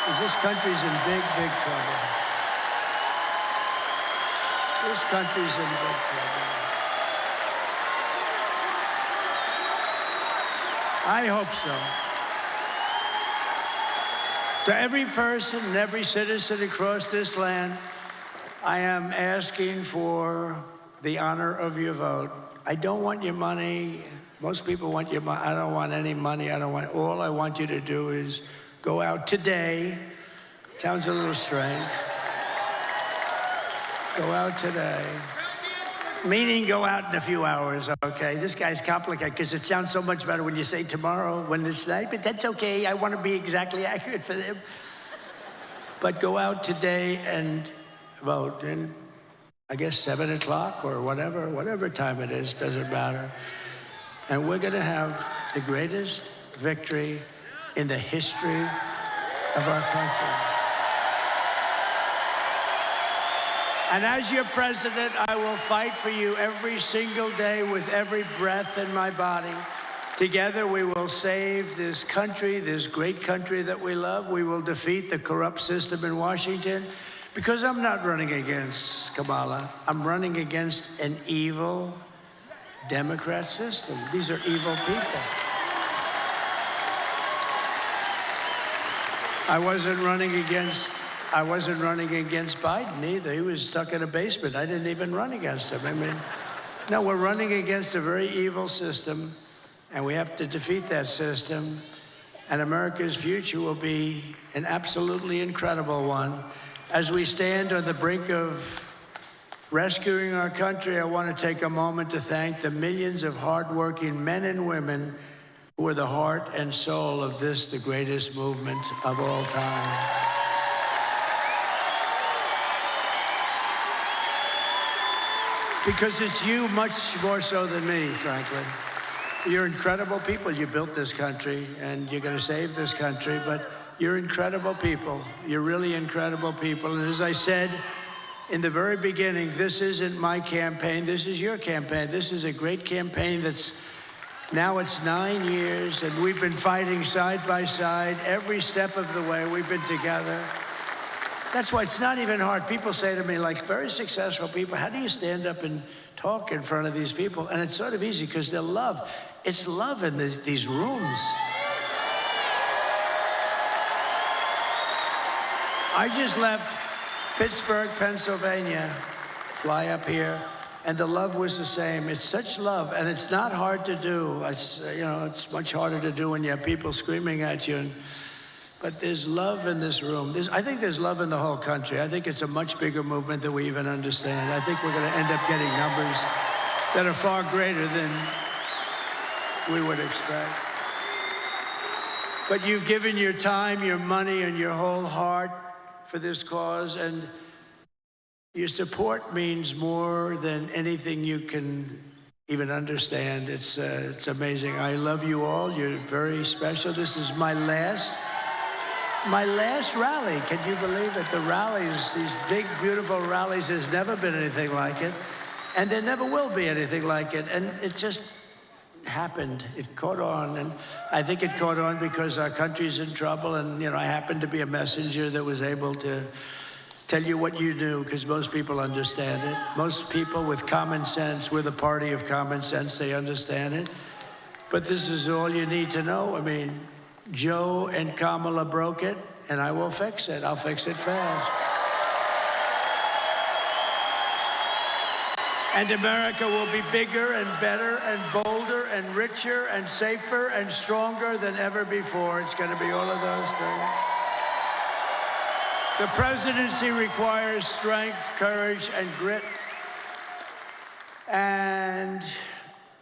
Because this country's in big, big trouble. This country's in big trouble. I hope so. To every person and every citizen across this land, I am asking for the honor of your vote. I don't want your money. Most people want your money. I don't want any money. All I want you to do is go out today. Sounds a little strange. Go out today. Meaning go out in a few hours, okay? This guy's complicated because it sounds so much better when you say tomorrow, when it's night, but that's okay. I want to be exactly accurate for them. But go out today and vote. And I guess 7 o'clock or whatever time it is, doesn't matter. And we're going to have the greatest victory in the history of our country. And as your president, I will fight for you every single day with every breath in my body. Together, we will save this country, this great country that we love. We will defeat the corrupt system in Washington. Because I'm not running against Kamala. I'm running against an evil Democrat system. These are evil people. I wasn't running against Biden either. He was stuck in a basement. I didn't even run against him. I mean, no, we're running against a very evil system, and we have to defeat that system. And America's future will be an absolutely incredible one. As we stand on the brink of rescuing our country, I want to take a moment to thank the millions of hardworking men and women who are the heart and soul of this, the greatest movement of all time. Because it's you much more so than me, frankly. You're incredible people. You built this country, and you're going to save this country, but you're incredible people. You're really incredible people. And as I said in the very beginning, this isn't my campaign. This is your campaign. This is a great campaign that's now it's 9 years, and we've been fighting side by side every step of the way. We've been together. That's why it's not even hard. People say to me, like very successful people, how do you stand up and talk in front of these people? And it's sort of easy because they're love. It's love in these rooms. I just left Pittsburgh, Pennsylvania, fly up here, and the love was the same. It's such love, and it's not hard to do. It's much harder to do when you have people screaming at you. But there's love in this room. I think there's love in the whole country. I think it's a much bigger movement than we even understand. I think we're going to end up getting numbers that are far greater than we would expect. But you've given your time, your money, and your whole heart for this cause, and your support means more than anything you can even understand. It's amazing. I love you all. You're very special. This is my last rally. Can you believe it? The rallies, these big, beautiful rallies, there's never been anything like it. And there never will be anything like it. And it just happened. It caught on. And I think it caught on because our country's in trouble. And, I happened to be a messenger that was able to tell you what you knew, because most people understand it. Most people with common sense, we're the party of common sense, they understand it. But this is all you need to know. I mean, Joe and Kamala broke it, and I will fix it. I'll fix it fast. And America will be bigger and better and bolder and richer and safer and stronger than ever before. It's going to be all of those things. The presidency requires strength, courage, and grit. And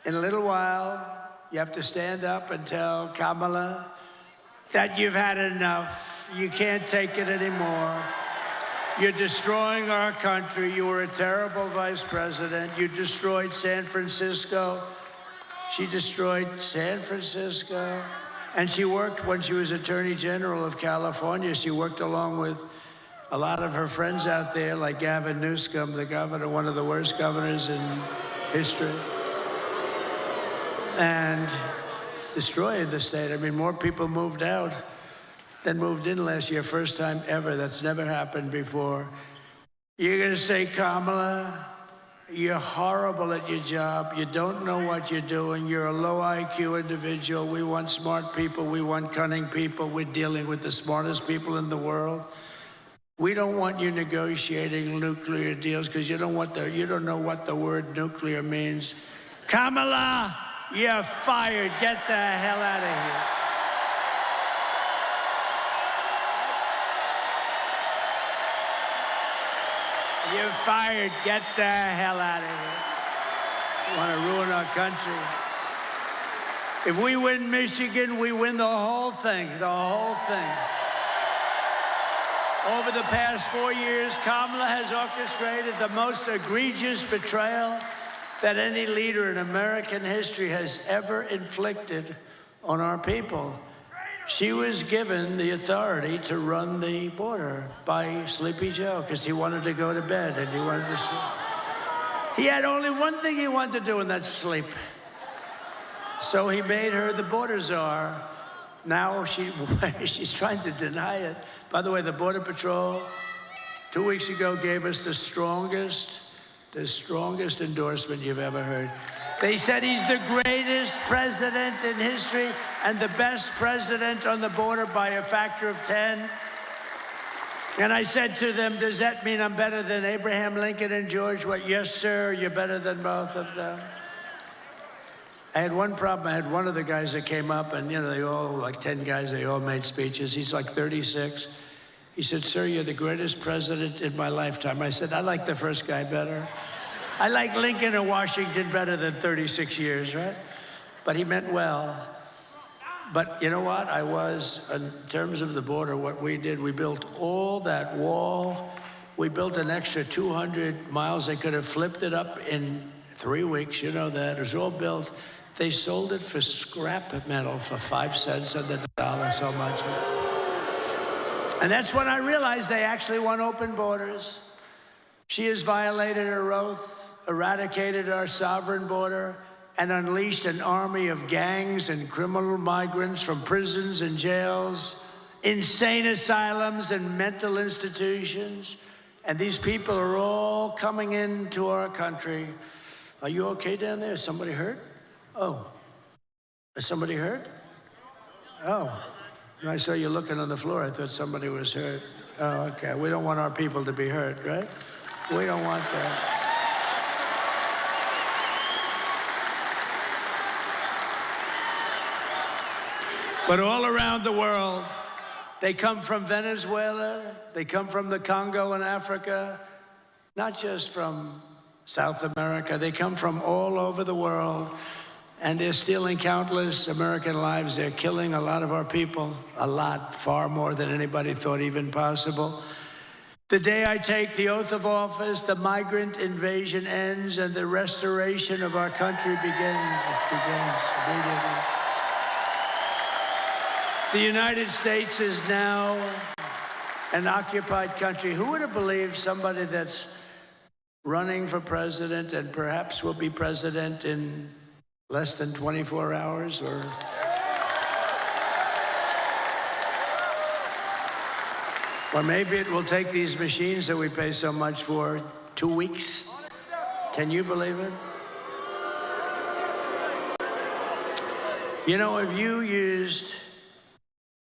in a little while, you have to stand up and tell Kamala that you've had enough. You can't take it anymore. You're destroying our country. You were a terrible vice president. You destroyed San Francisco. She destroyed San Francisco. And she worked, when she was Attorney General of California, she worked along with a lot of her friends out there, like Gavin Newsom, the governor, one of the worst governors in history, and destroyed the state. I mean, more people moved out than moved in last year, first time ever. That's never happened before. You're gonna say, Kamala, you're horrible at your job. You don't know what you're doing. You're a low IQ individual. We want smart people. We want cunning people. We're dealing with the smartest people in the world. We don't want you negotiating nuclear deals because you don't know what the word nuclear means. Kamala, you're fired. Get the hell out of here. You're fired. Get the hell out of here. You want to ruin our country. If we win Michigan, we win the whole thing, the whole thing. Over the past 4 years, Kamala has orchestrated the most egregious betrayal that any leader in American history has ever inflicted on our people. She was given the authority to run the border by Sleepy Joe because he wanted to go to bed and he wanted to sleep. He had only one thing he wanted to do, and that's sleep. So he made her the border czar. Now she's trying to deny it. By the way, the Border Patrol 2 weeks ago gave us the strongest endorsement you've ever heard. They said he's the greatest president in history and the best president on the border by a factor of 10. And I said to them, does that mean I'm better than Abraham Lincoln and George? What? Yes, sir, you're better than both of them. I had one problem. I had one of the guys that came up, and, you know, they all, like 10 guys, they all made speeches. He's like 36. He said, sir, you're the greatest president in my lifetime. I said, I like the first guy better. I like Lincoln and Washington better than 36 years, right? But he meant well. But you know what? in terms of the border, what we did, we built all that wall. We built an extra 200 miles. They could have flipped it up in 3 weeks. You know that. It was all built. They sold it for scrap metal for 5 cents on the dollar, so much. And that's when I realized they actually want open borders. She has violated her oath, eradicated our sovereign border, and unleashed an army of gangs and criminal migrants from prisons and jails, insane asylums and mental institutions. And these people are all coming into our country. Are you okay down there? Is somebody hurt? Oh, is somebody hurt? Oh, I saw you looking on the floor. I thought somebody was hurt. Oh, okay. We don't want our people to be hurt, right? We don't want that. But all around the world, they come from Venezuela, they come from the Congo in Africa, not just from South America, they come from all over the world, and they're stealing countless American lives. They're killing a lot of our people, a lot, far more than anybody thought even possible. The day I take the oath of office, the migrant invasion ends and the restoration of our country begins. It begins immediately. The United States is now an occupied country. Who would have believed somebody that's running for president and perhaps will be president in less than 24 hours or... Or maybe it will take these machines that we pay so much for 2 weeks. Can you believe it? You know, if you used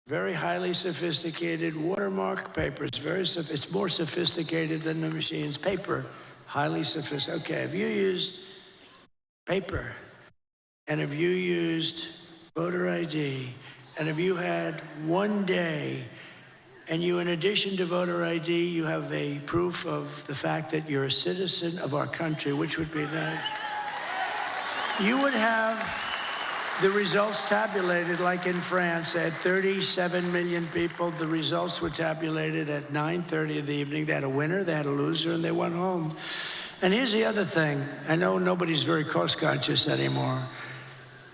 very highly sophisticated watermark paper, it's more sophisticated than the machines. Paper, highly sophisticated. Okay, if you used paper, and if you used voter ID, and if you had 1 day, and you, in addition to voter ID, you have a proof of the fact that you're a citizen of our country, which would be nice. You would have the results tabulated, like in France, they had 37 million people. The results were tabulated at 9:30 in the evening. They had a winner, they had a loser, and they went home. And here's the other thing. I know nobody's very cost conscious anymore.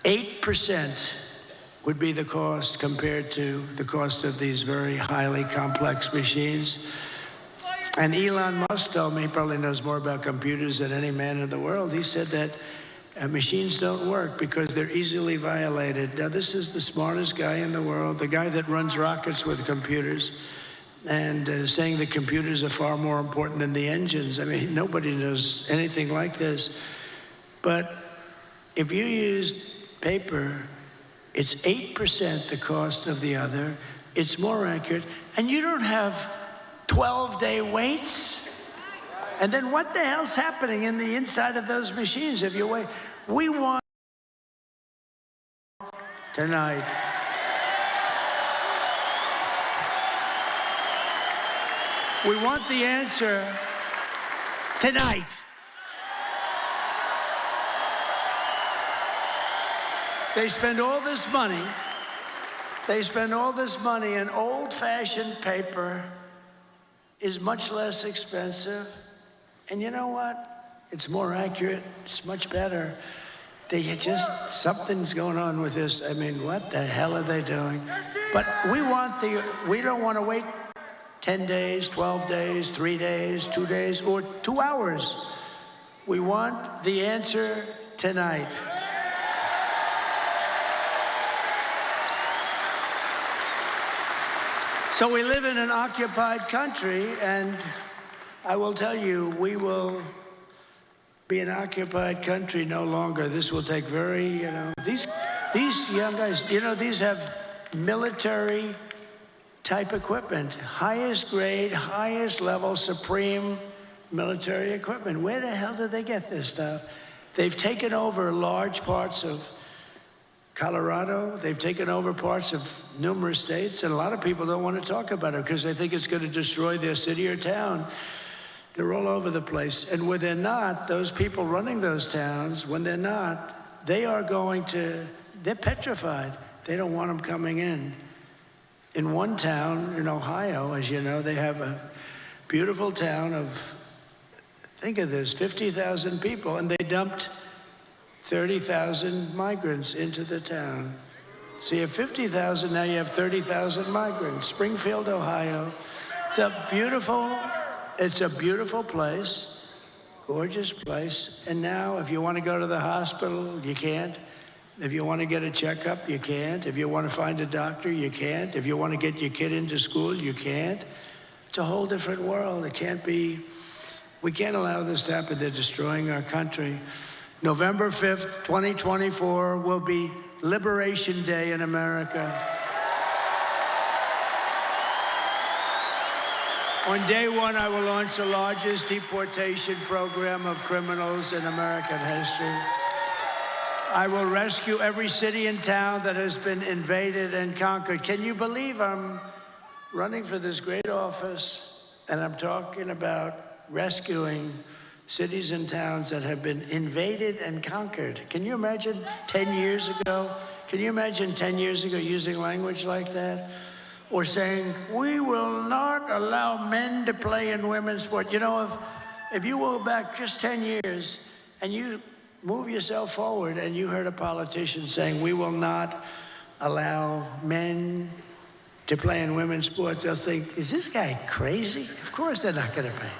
8% would be the cost compared to the cost of these very highly complex machines. And Elon Musk told me, he probably knows more about computers than any man in the world. He said that machines don't work because they're easily violated. Now, this is the smartest guy in the world, the guy that runs rockets with computers, and saying the computers are far more important than the engines. I mean, nobody knows anything like this. But if you used paper, it's 8% the cost of the other. It's more accurate. And you don't have 12-day waits. And then what the hell's happening in the inside of those machines if you wait? We want tonight. We want the answer tonight. They spend all this money. They spend all this money, and old-fashioned paper is much less expensive. And you know what? It's more accurate. It's much better. Something's going on with this. I mean, what the hell are they doing? But we don't want to wait 10 days, 12 days, 3 days, 2 days, or 2 hours. We want the answer tonight. So we live in an occupied country, and I will tell you, we will be an occupied country no longer. This will take these young guys, these have military type equipment, highest grade, highest level, supreme military equipment. Where the hell did they get this stuff? They've taken over large parts of Colorado. They've taken over parts of numerous states, and a lot of people don't want to talk about it because they think it's going to destroy their city or town. They're all over the place. And when they're not, those people running those towns, when they're not, they're petrified. They don't want them coming in. In one town in Ohio, as you know, they have a beautiful town of, think of this, 50,000 people, and they dumped 30,000 migrants into the town. So you have 50,000, now you have 30,000 migrants. Springfield, Ohio. It's a beautiful place, gorgeous place. And now if you want to go to the hospital, you can't. If you want to get a checkup, you can't. If you want to find a doctor, you can't. If you want to get your kid into school, you can't. It's a whole different world. It can't be, we can't allow this to happen. They're destroying our country. November 5th, 2024 will be Liberation Day in America. On day one, I will launch the largest deportation program of criminals in American history. I will rescue every city and town that has been invaded and conquered. Can you believe I'm running for this great office and I'm talking about rescuing cities and towns that have been invaded and conquered? Can you imagine 10 years ago? Can you imagine 10 years ago using language like that? Or saying, we will not allow men to play in women's sport. You know, if you go back just 10 years and you move yourself forward and you heard a politician saying, we will not allow men to play in women's sports, they'll think, is this guy crazy? Of course they're not going to pay.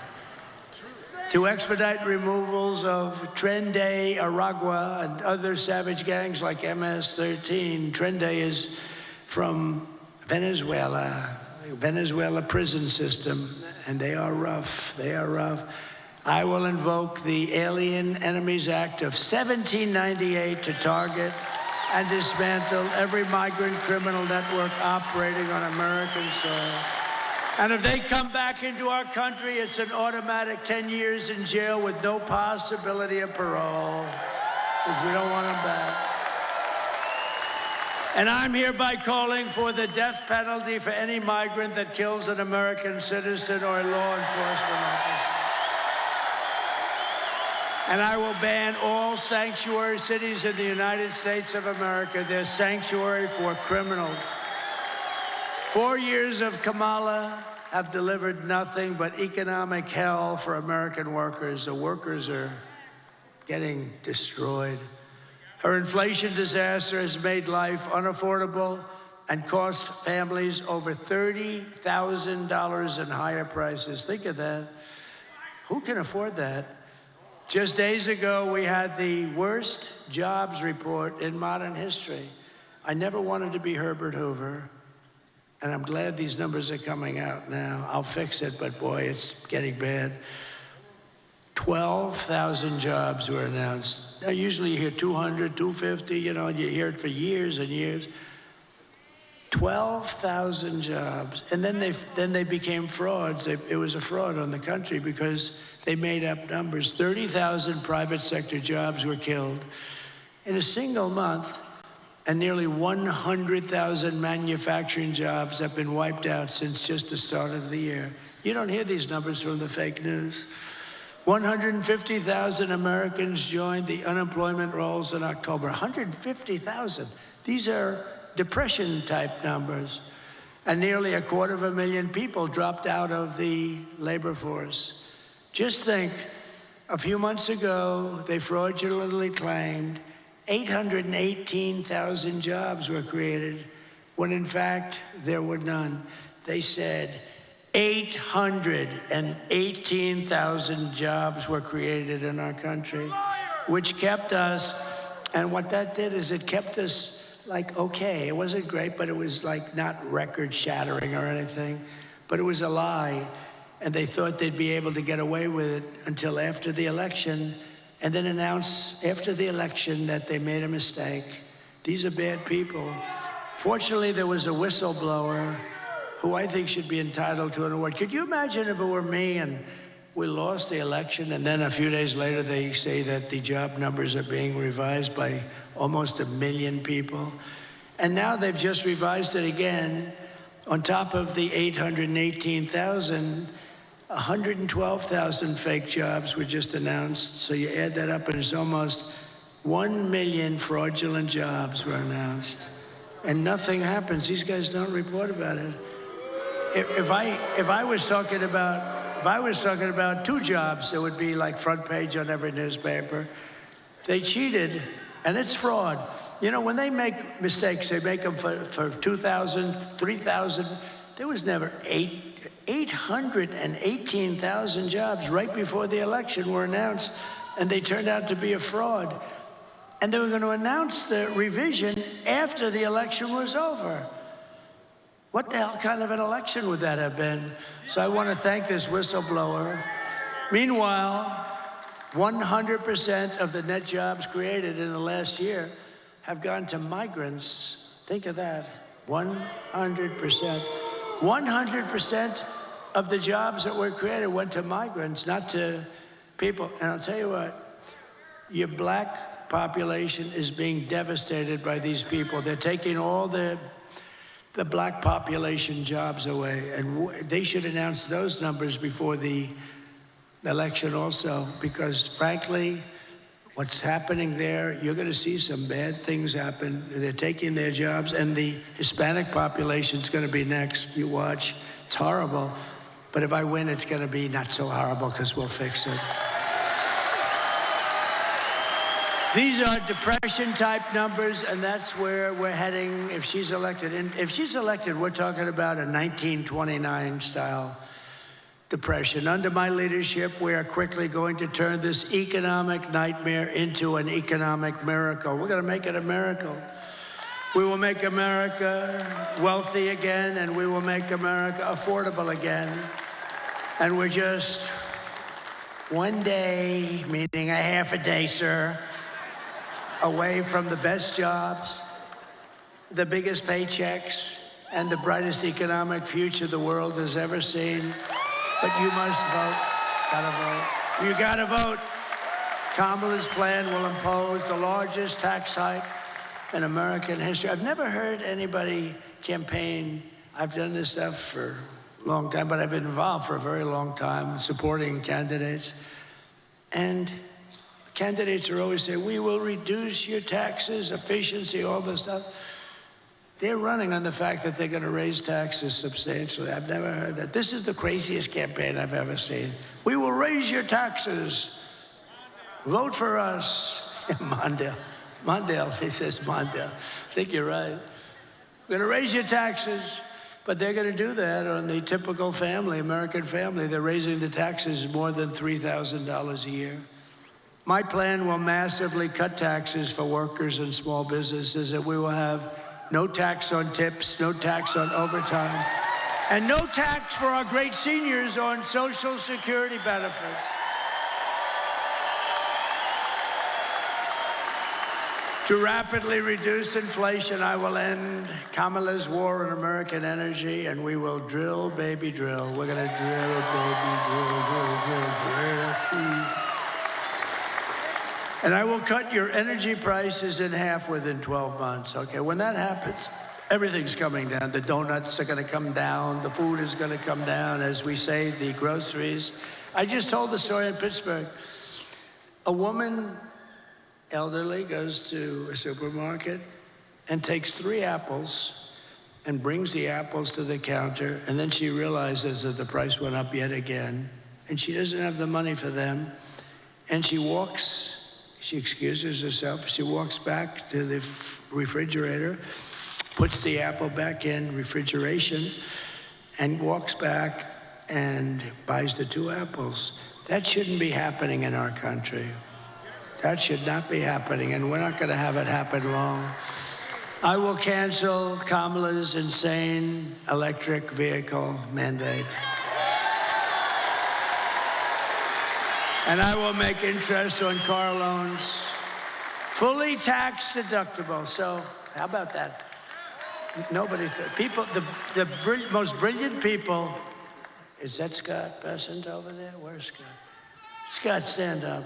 To expedite removals of Trende, Aragua, and other savage gangs like MS-13. Trende is from Venezuela prison system, and they are rough. I will invoke the Alien Enemies Act of 1798 to target and dismantle every migrant criminal network operating on American soil. And if they come back into our country, it's an automatic 10 years in jail with no possibility of parole, because we don't want them back. And I'm hereby calling for the death penalty for any migrant that kills an American citizen or a law enforcement officer. And I will ban all sanctuary cities in the United States of America. They're sanctuary for criminals. 4 years of Kamala have delivered nothing but economic hell for American workers. The workers are getting destroyed. Her inflation disaster has made life unaffordable and cost families over $30,000 in higher prices. Think of that. Who can afford that? Just days ago, we had the worst jobs report in modern history. I never wanted to be Herbert Hoover, and I'm glad these numbers are coming out now. I'll fix it, but boy, it's getting bad. 12,000 jobs were announced. Now, usually you hear 200, 250, you know, you hear it for years and years. 12,000 jobs, and then they became frauds. It was a fraud on the country because they made up numbers. 30,000 private sector jobs were killed in a single month, and nearly 100,000 manufacturing jobs have been wiped out since just the start of the year. You don't hear these numbers from the fake news. 150,000 Americans joined the unemployment rolls in October. 150,000. These are depression-type numbers. And nearly 250,000 people dropped out of the labor force. Just think, a few months ago, they fraudulently claimed 818,000 jobs were created, when in fact, there were none. They said 818,000 jobs were created in our country, which kept us, and what that did is it kept us like, okay, it wasn't great, but it was like not record-shattering or anything, but it was a lie. And they thought they'd be able to get away with it until after the election, and then announce after the election that they made a mistake. These are bad people. Fortunately, there was a whistleblower who I think should be entitled to an award. Could you imagine if it were me and we lost the election, and then a few days later they say that the job numbers are being revised by almost 1 million people? And now they've just revised it again. On top of the 818,000, 112,000 fake jobs were just announced. So you add that up, and it's almost 1 million fraudulent jobs were announced. And nothing happens. These guys don't report about it. If I was talking about 2 jobs, it would be like front page on every newspaper. They cheated, and it's fraud. You know, when they make mistakes, they make them for 2,000, 3,000. There was never 818,000 jobs right before the election were announced, and they turned out to be a fraud. And they were going to announce the revision after the election was over. What the hell kind of an election would that have been? So I want to thank this whistleblower. Meanwhile, 100% of the net jobs created in the last year have gone to migrants. Think of that, 100%. 100% of the jobs that were created went to migrants, not to people. And I'll tell you what, your black population is being devastated by these people. They're taking all the black population jobs away, and they should announce those numbers before the election also, because frankly, what's happening there, you're going to see some bad things happen. They're taking their jobs, and the Hispanic population's going to be next. You watch. It's horrible. But if I win, it's going to be not so horrible, because we'll fix it. These are depression-type numbers, and that's where we're heading if she's elected. And if she's elected, we're talking about a 1929-style depression. Under my leadership, we are quickly going to turn this economic nightmare into an economic miracle. We're going to make it a miracle. We will make America wealthy again, and we will make America affordable again. And we're just one day, meaning a half a day, sir, away from the best jobs, the biggest paychecks, and the brightest economic future the world has ever seen. But you must vote. Gotta vote. You gotta vote. Kamala's plan will impose the largest tax hike in American history. I've never heard anybody campaign. I've done this stuff for a long time, but I've been involved for a very long time supporting candidates. And candidates are always saying, we will reduce your taxes, efficiency, all this stuff. They're running on the fact that they're going to raise taxes substantially. I've never heard that. This is the craziest campaign I've ever seen. We will raise your taxes. Vote for us. Mondale, he says Mondale. I think you're right. We're going to raise your taxes. But they're going to do that on the typical family, American family. They're raising the taxes more than $3,000 a year. My plan will massively cut taxes for workers and small businesses, and we will have no tax on tips, no tax on overtime, and no tax for our great seniors on Social Security benefits. To rapidly reduce inflation, I will end Kamala's war on American energy, and we will drill, baby, drill. We're going to drill, baby, drill. And I will cut your energy prices in half within 12 months, okay? When that happens, everything's coming down. The donuts are going to come down. The food is going to come down. As we say, the groceries. I just told the story in Pittsburgh. A woman, elderly, goes to a supermarket and takes 3 apples and brings the apples to the counter, and then she realizes that the price went up yet again, and she doesn't have the money for them, and she excuses herself, she walks back to the refrigerator, puts the apple back in refrigeration, and walks back and buys the 2 apples. That shouldn't be happening in our country. That should not be happening, and we're not going to have it happen long. I will cancel Kamala's insane electric vehicle mandate. And I will make interest on car loans fully tax deductible. So how about that? People, the most brilliant people, is that Scott Bessent over there? Where's Scott? Scott, stand up.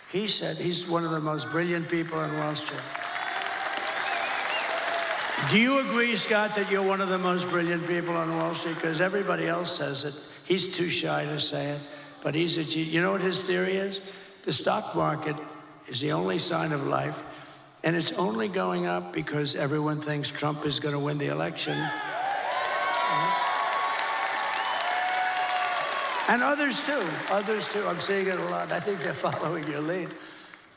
He said he's one of the most brilliant people on Wall Street. Do you agree, Scott, that you're one of the most brilliant people on Wall Street? Because everybody else says it. He's too shy to say it, but he's a genius. You know what his theory is? The stock market is the only sign of life, and it's only going up because everyone thinks Trump is going to win the election. And others too. I'm seeing it a lot. I think they're following your lead.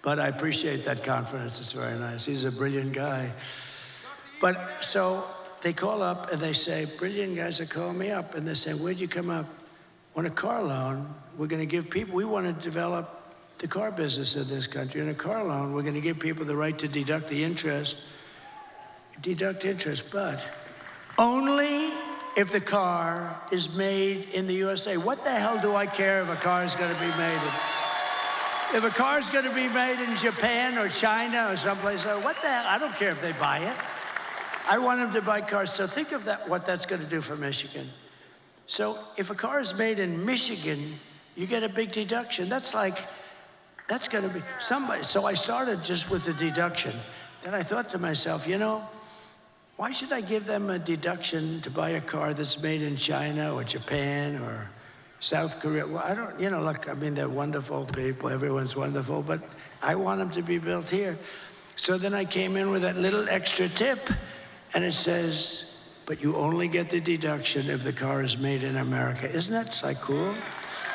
But I appreciate that confidence. It's very nice. He's a brilliant guy. But so they call up and they say, brilliant guys are calling me up. And they say, where'd you come up? On a car loan, we're going to give people, we want to develop the car business in this country. In a car loan, we're going to give people the right to deduct interest, but only if the car is made in the USA. What the hell do I care if a car is going to be made in? If a car is going to be made in Japan or China or someplace else, what the hell? I don't care if they buy it. I want them to buy cars. So think of that, what that's going to do for Michigan. So if a car is made in Michigan, you get a big deduction. That's going to be somebody. So I started just with the deduction. Then I thought to myself, you know, why should I give them a deduction to buy a car that's made in China or Japan or South Korea? Well, I don't, you know, look, I mean, they're wonderful people. Everyone's wonderful, but I want them to be built here. So then I came in with that little extra tip, and it says, but you only get the deduction if the car is made in America. Isn't that like cool?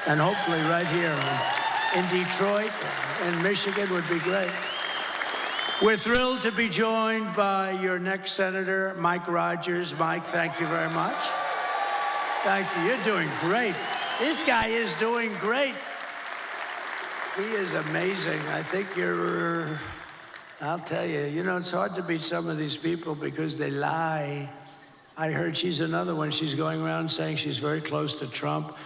And hopefully right here in Detroit and Michigan would be great. We're thrilled to be joined by your next senator, Mike Rogers. Mike, thank you very much. Thank you. You're doing great. This guy is doing great. He is amazing. I think I'll tell you, you know, it's hard to beat some of these people because they lie. I heard she's another one. She's going around saying she's very close to Trump.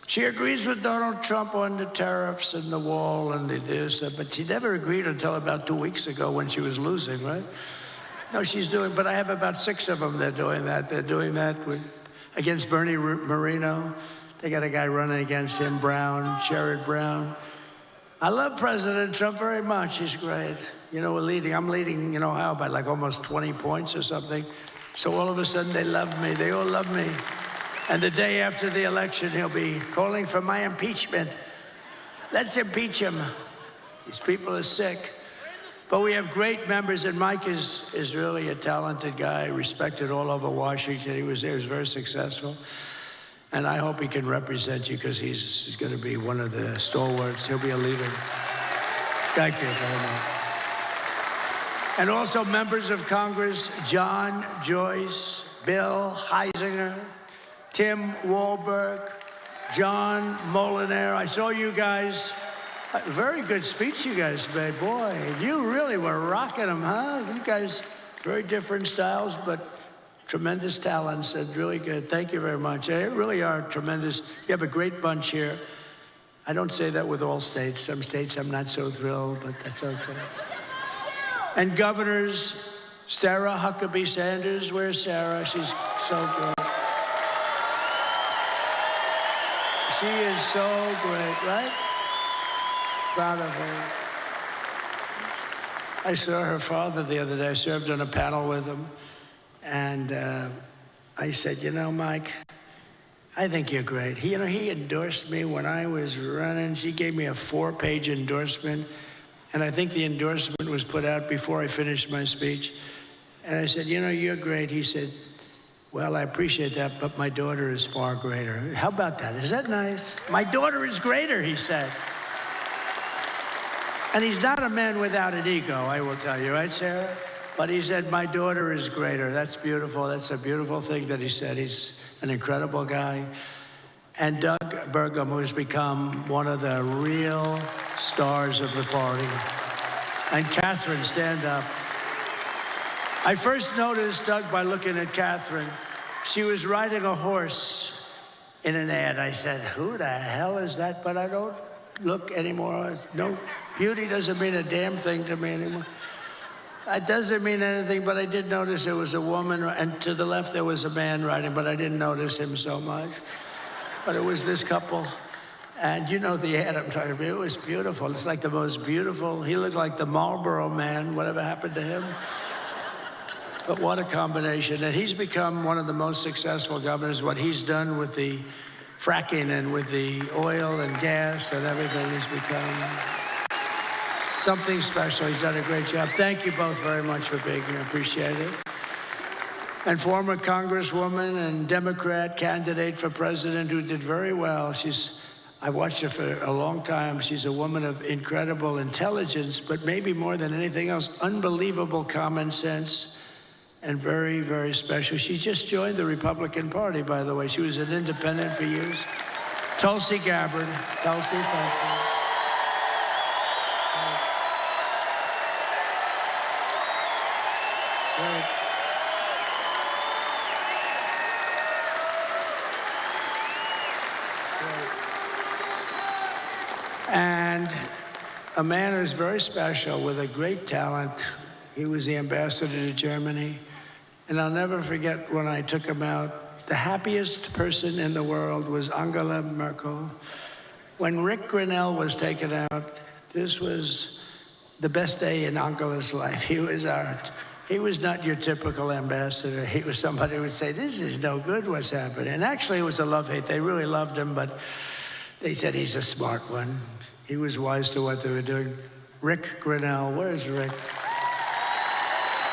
She agrees with Donald Trump on the tariffs and the wall and the this, but she never agreed until about 2 weeks ago when she was losing, right? No, she's doing, but I have about 6 of them that are doing that. They're doing that against Bernie Moreno. They got a guy running against him, Sherrod Brown. I love President Trump very much. He's great. You know, I'm leading in Ohio by like almost 20 points or something. So all of a sudden they love me. They all love me. And the day after the election, he'll be calling for my impeachment. Let's impeach him. These people are sick. But we have great members, and Mike is really a talented guy, respected all over Washington. He was very successful. And I hope he can represent you because he's going to be one of the stalwarts. He'll be a leader. Thank you very much. And also members of Congress, John Joyce, Bill Heisinger, Tim Walberg, John Molinaire. I saw you guys. Very good speech you guys made. Boy, you really were rocking them, huh? You guys, very different styles, but tremendous talents and really good. Thank you very much. They really are tremendous. You have a great bunch here. I don't say that with all states. Some states I'm not so thrilled, but that's okay. And governors, Sarah Huckabee Sanders. Where's Sarah? She's so good. She is so great, right? Proud of her. I saw her father the other day. I served on a panel with him. And I said, you know, Mike, I think you're great. He endorsed me when I was running. She gave me a 4-page endorsement. And I think the endorsement was put out before I finished my speech. And I said, you know, you're great. He said, well, I appreciate that, but my daughter is far greater. How about that? Is that nice? My daughter is greater, he said. And he's not a man without an ego, I will tell you, right, Sarah? But he said, my daughter is greater. That's beautiful. That's a beautiful thing that he said. He's an incredible guy. And Doug Burgum, who's become one of the real stars of the party. And Catherine, stand up. I first noticed Doug by looking at Catherine. She was riding a horse in an ad. I said, who the hell is that? But I don't look anymore. No, beauty doesn't mean a damn thing to me anymore. It doesn't mean anything, but I did notice there was a woman, and to the left there was a man riding, but I didn't notice him so much. But it was this couple, and you know the ad I'm talking about. It was beautiful. It's like the most beautiful. He looked like the Marlboro Man. Whatever happened to him? But what a combination. And he's become one of the most successful governors. What he's done with the fracking and with the oil and gas and everything has become something special. He's done a great job. Thank you both very much for being here. Appreciate it. And former Congresswoman and Democrat candidate for president who did very well. I watched her for a long time. She's a woman of incredible intelligence, but maybe more than anything else, unbelievable common sense and very, very special. She just joined the Republican Party, by the way. She was an independent for years. Tulsi Gabbard. Tulsi, thank you. Great. And a man who's very special with a great talent. He was the ambassador to Germany. And I'll never forget when I took him out. The happiest person in the world was Angela Merkel. When Rick Grinnell was taken out, this was the best day in Angela's life. He was not your typical ambassador. He was somebody who would say, this is no good, what's happening? And actually it was a love-hate. They really loved him, but they said he's a smart one. He was wise to what they were doing. Rick Grinnell, where's Rick?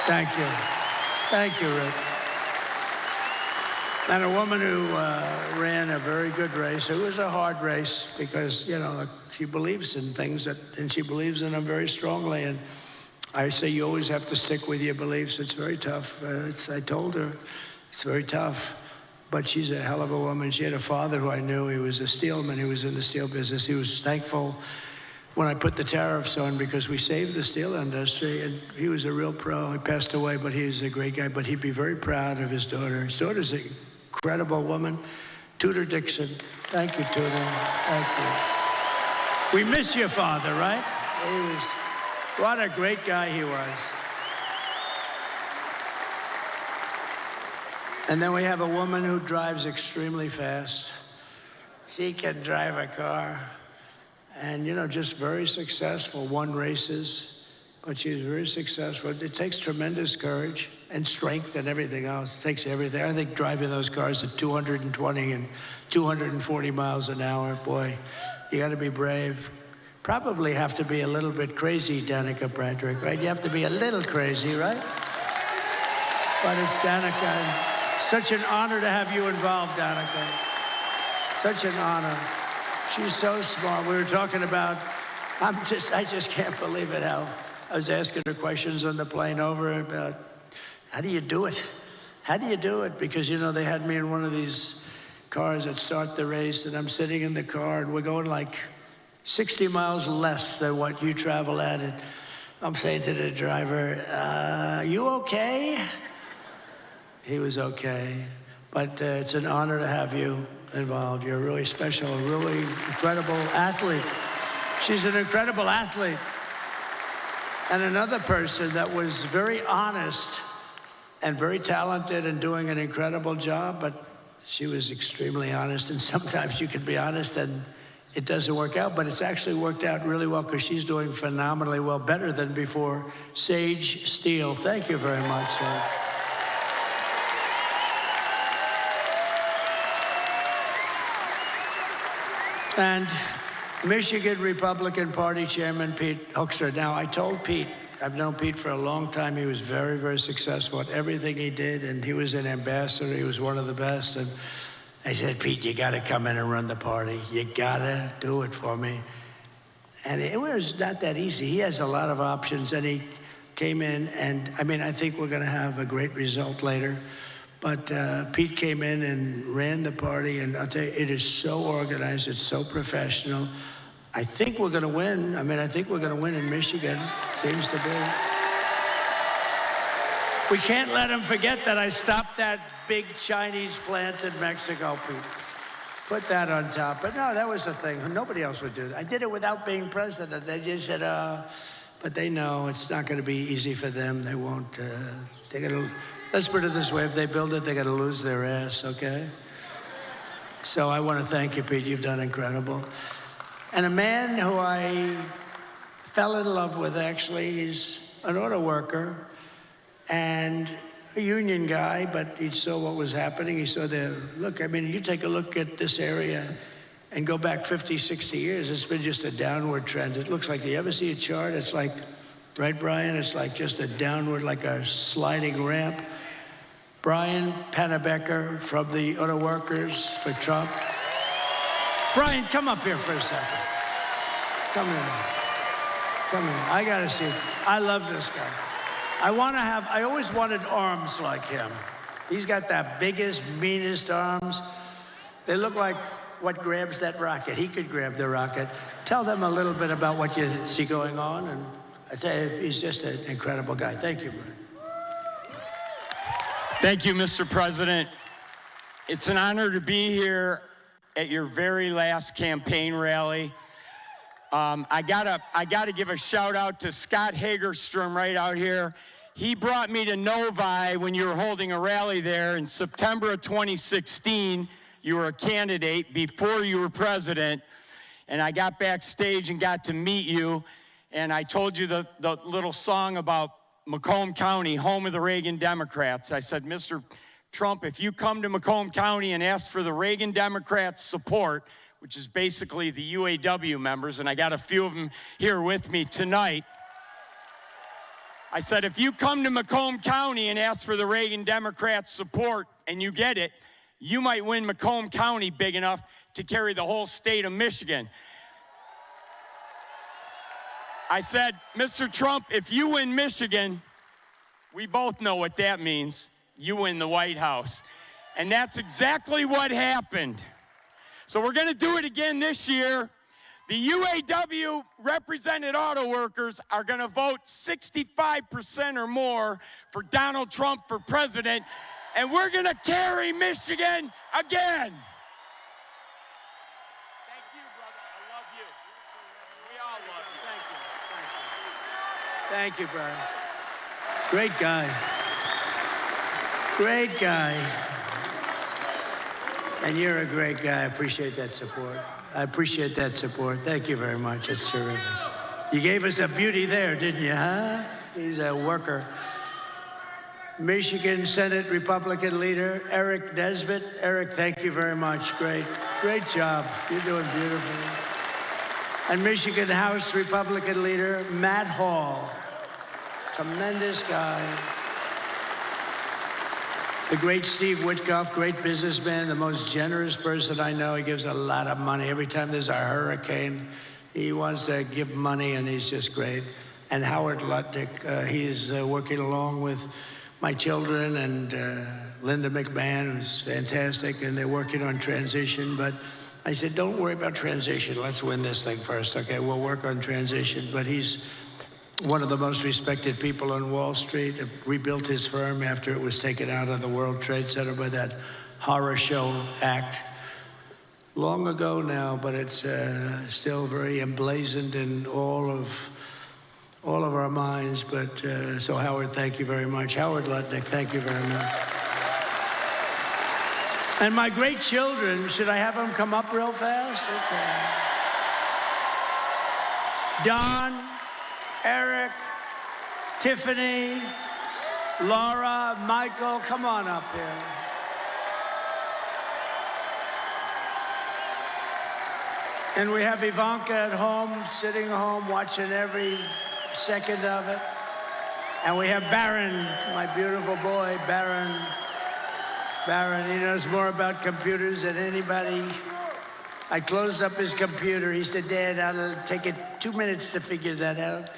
Thank you. Thank you, Rick. And a woman who ran a very good race. It was a hard race because, you know, she believes in things and she believes in them very strongly. And I say you always have to stick with your beliefs. It's very tough. I told her it's very tough. But she's a hell of a woman. She had a father who I knew. He was a steelman. He was in the steel business. He was thankful when I put the tariffs on because we saved the steel industry. And he was a real pro. He passed away, but he was a great guy. But he'd be very proud of his daughter. His daughter's an incredible woman. Tudor Dixon. Thank you, Tudor. Thank you. We miss your father, right? What a great guy he was. And then we have a woman who drives extremely fast. She can drive a car. And, you know, just very successful, won races, but she's very successful. It takes tremendous courage and strength and everything else. It takes everything. I think driving those cars at 220 and 240 miles an hour, boy, you got to be brave. probably have to be a little bit crazy, Danica Bradrick, right? You have to be a little crazy, right? But it's Danica. Such an honor to have you involved, Danica. Such an honor. She's so smart. We were talking about, I just can't believe it how I was asking her questions on the plane over about, how do you do it? How do you do it? Because, you know, they had me in one of these cars that start the race, and I'm sitting in the car, and we're going like 60 miles less than what you travel at. And I'm saying to the driver, you okay? He was okay. But it's an honor to have you involved. You're really special, a really incredible athlete. She's an incredible athlete. And another person that was very honest and very talented and doing an incredible job, but she was extremely honest. And sometimes you can be honest and it doesn't work out, but it's actually worked out really well because she's doing phenomenally well, better than before. Sage Steele, thank you very much, sir. And Michigan Republican Party Chairman Pete Hoekstra. Now, I told Pete, I've known Pete for a long time. He was very, very successful at everything he did, and he was an ambassador. He was one of the best. And I said, Pete, you got to come in and run the party. You got to do it for me. And it was not that easy. He has a lot of options, and he came in, and I mean, I think we're going to have a great result later. But Pete came in and ran the party, and I'll tell you, it is so organized, it's so professional. I think we're going to win. I mean, I think we're going to win in Michigan, seems to be. We can't let him forget that I stopped that big Chinese plant in Mexico, Pete. Put that on top. But no, that was the thing. Nobody else would do that. I did it without being president. They just said, but they know it's not going to be easy for them. They won't, they're going to, let's put it this way, if they build it, they're going to lose their ass, okay? So I want to thank you, Pete. You've done incredible. And a man who I fell in love with, actually, he's an auto worker and a union guy, but he saw what was happening. He saw look, I mean, you take a look at this area and go back 50, 60 years, it's been just a downward trend. It looks like, you ever see a chart? It's like, right, Brian? It's like just a downward, like a sliding ramp. Brian Pannebecker from the Auto Workers for Trump. Brian, come up here for a second. Come here. Come here. I gotta see. I love this guy. I always wanted arms like him. He's got the biggest, meanest arms. They look like what grabs that rocket. He could grab the rocket. Tell them a little bit about what you see going on, and I tell you, he's just an incredible guy. Thank you, Brian. Thank you, Mr. President. It's an honor to be here at your very last campaign rally. I gotta give a shout out to Scott Hagerstrom right out here. He brought me to Novi when you were holding a rally there in September of 2016. You were a candidate before you were president, and I got backstage and got to meet you, and I told you the little song about Macomb County, home of the Reagan Democrats. I said, Mr. Trump, if you come to Macomb County and ask for the Reagan Democrats' support, which is basically the UAW members, and I got a few of them here with me tonight. I said, if you come to Macomb County and ask for the Reagan Democrats' support and you get it, you might win Macomb County big enough to carry the whole state of Michigan. I said, Mr. Trump, if you win Michigan, we both know what that means. You win the White House. And that's exactly what happened. So we're going to do it again this year. The UAW represented auto workers are going to vote 65% or more for Donald Trump for president, and we're going to carry Michigan again. Thank you, brother. I love you. We all love you. Thank you, Brian. Great guy. Great guy. And you're a great guy. I appreciate that support. I appreciate that support. Thank you very much. It's terrific. You gave us a beauty there, didn't you, huh? He's a worker. Michigan Senate Republican leader, Eric Nesbitt. Eric, thank you very much. Great job. You're doing beautiful. and Michigan House Republican leader Matt Hall. Tremendous guy. The great Steve Witkoff, great businessman, the most generous person I know. He gives a lot of money. Every time there's a hurricane, he wants to give money, and he's just great. And Howard Lutnick, he's working along with my children and Linda McMahon, who's fantastic, and they're working on transition. But I said, don't worry about transition. Let's win this thing first. Okay, we'll work on transition. But he's one of the most respected people on Wall Street, rebuilt his firm after it was taken out of the World Trade Center by that horror show act. Long ago now, but it's still very emblazoned in all of our minds. But so Howard, thank you very much. Howard Lutnick, thank you very much. And my great children, should I have them come up real fast? Okay. Don, Eric, Tiffany, Laura, Michael, come on up here. And we have Ivanka at home, sitting home, watching every second of it. And we have Barron, my beautiful boy, Barron. Barron, he knows more about computers than anybody. I closed up his computer. He said, Dad, it'll take it 2 minutes to figure that out.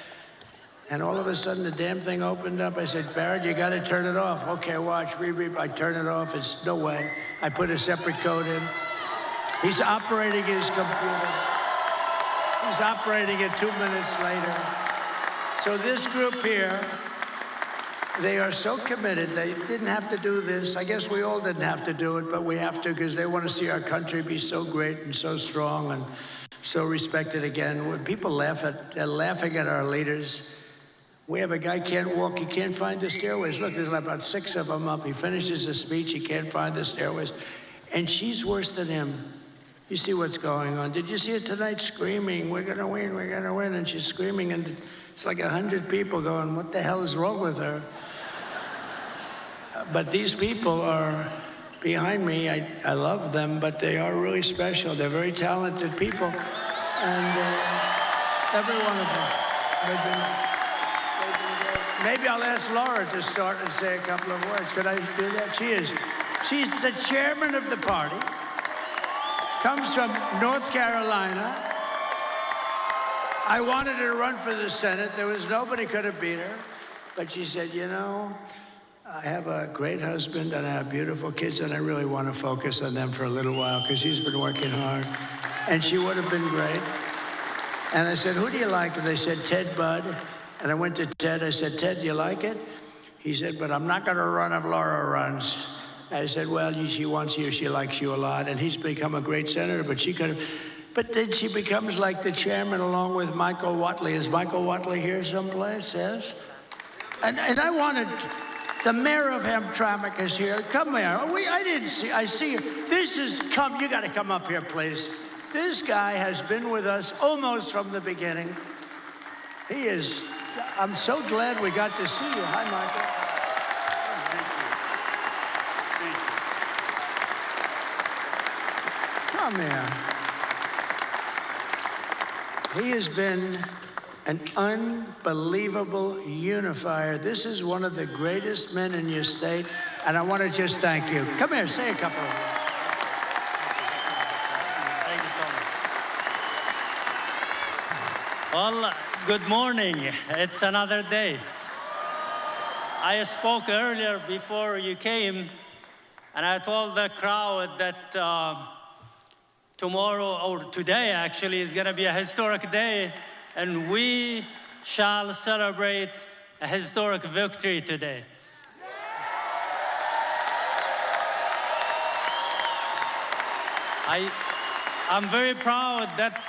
And all of a sudden, the damn thing opened up. I said, Barron, you got to turn it off. Okay, watch. I turn it off. It's no way. I put a separate code in. He's operating his computer. He's operating it 2 minutes later. So this group here, they are so committed. They didn't have to do this. I guess we all didn't have to do it, but we have to because they want to see our country be so great and so strong and so respected again. When people they're laughing at our leaders. We have a guy can't walk, he can't find the stairways. Look, there's about 6 of them up. He finishes his speech, he can't find the stairways. And she's worse than him. You see what's going on. Did you see it tonight screaming, we're gonna win, we're gonna win, and she's screaming, and it's like 100 people going, what the hell is wrong with her? But these people are behind me. I love them, but they are really special. They're very talented people. And every one of them, they've been great. Maybe I'll ask Laura to start and say a couple of words. Could I do that? She's the chairman of the party, comes from North Carolina. I wanted her to run for the Senate. There was nobody could have beat her. But she said, you know, I have a great husband and I have beautiful kids, and I really want to focus on them for a little while because he's been working hard. And she would have been great. And I said, who do you like? And they said, Ted Budd. And I went to Ted. I said, Ted, do you like it? He said, but I'm not going to run if Laura runs. I said, well, she wants you. She likes you a lot. And he's become a great senator, but she could have. But then she becomes like the chairman along with Michael Watley. Is Michael Watley here someplace? Yes? And I wanted, the mayor of Hamtramck is here. Come here. I didn't see, I see you. You got to come up here, please. This guy has been with us almost from the beginning. He is, I'm so glad we got to see you. Hi, Michael. Come here. He has been an unbelievable unifier. This is one of the greatest men in your state, and I want to just thank you. Come here, say a couple of words. Thank you so much. Well, good morning. It's another day. I spoke earlier before you came, and I told the crowd that tomorrow, or today actually, is going to be a historic day, and we shall celebrate a historic victory today. I'm very proud that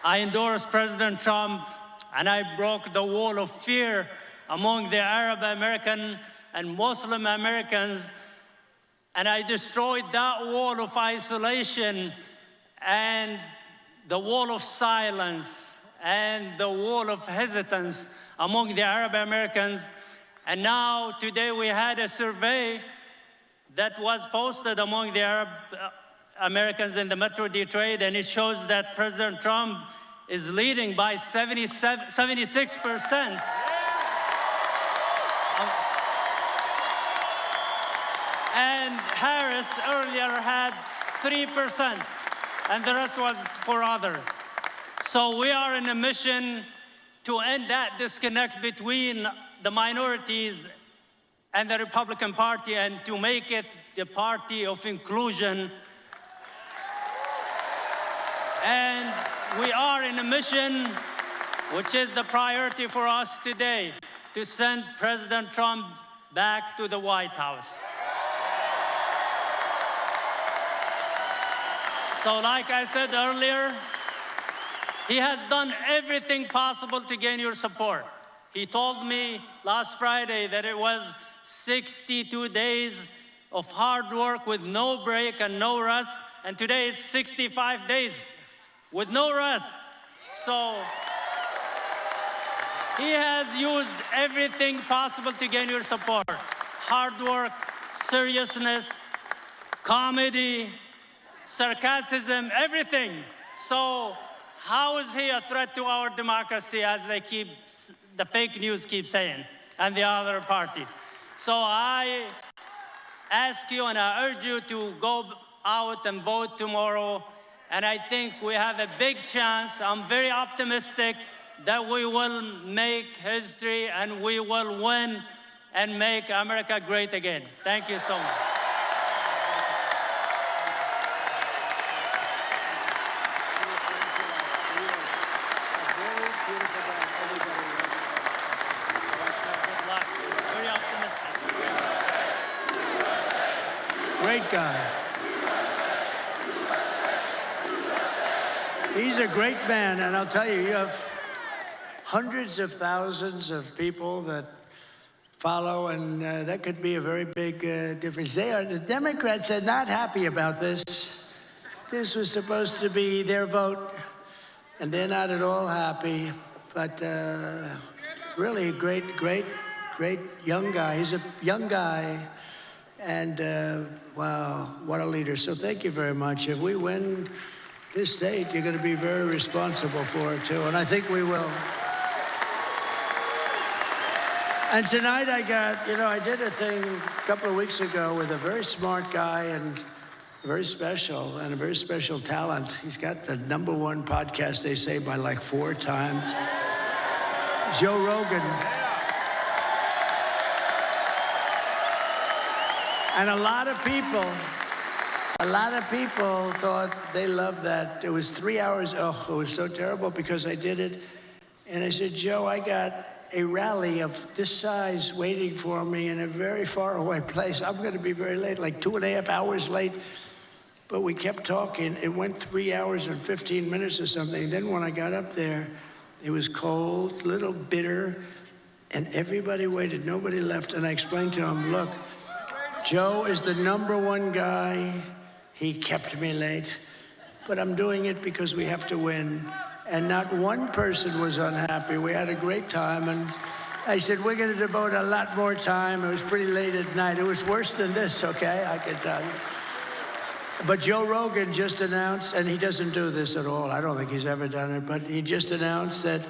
I endorsed President Trump, and I broke the wall of fear among the Arab American and Muslim Americans, and I destroyed that wall of isolation and the wall of silence and the wall of hesitance among the Arab Americans. And now, today, we had a survey that was posted among the Americans in the Metro Detroit, and it shows that President Trump is leading by 76%. And Harris earlier had 3%, and the rest was for others. So we are in a mission to end that disconnect between the minorities and the Republican Party and to make it the party of inclusion. And we are in a mission, which is the priority for us today, to send President Trump back to the White House. So like I said earlier, he has done everything possible to gain your support. He told me last Friday that it was 62 days of hard work with no break and no rest, and today it's 65 days with no rest. So he has used everything possible to gain your support. Hard work, seriousness, comedy, sarcasm, everything. So how is he a threat to our democracy, as the fake news keep saying, and the other party? So I ask you and I urge you to go out and vote tomorrow. And I think we have a big chance. I'm very optimistic that we will make history and we will win and make America great again. Thank you so much. Great guy. He's a great man, and I'll tell you, you have hundreds of thousands of people that follow, and that could be a very big difference. The Democrats are not happy about this. This was supposed to be their vote, and they're not at all happy. But really, great young guy. He's a young guy. And wow, what a leader. So thank you very much. If we win this state, you're going to be very responsible for it, too. And I think we will. And tonight I did a thing a couple of weeks ago with a very smart guy and very special, and a very special talent. He's got the #1 podcast, they say, by like 4 times. Joe Rogan. And a lot of people thought they loved that. It was 3 hours. Oh, it was so terrible because I did it. And I said, Joe, I got a rally of this size waiting for me in a very far away place. I'm going to be very late, like 2.5 hours late. But we kept talking. It went 3 hours and 15 minutes or something. Then when I got up there, it was cold, a little bitter, and everybody waited. Nobody left. And I explained to him, look, Joe is the #1 guy. He kept me late, but I'm doing it because we have to win. And not one person was unhappy. We had a great time, and I said, we're going to devote a lot more time. It was pretty late at night. It was worse than this, okay? I can tell you. But Joe Rogan just announced, and he doesn't do this at all. I don't think he's ever done it, but he just announced that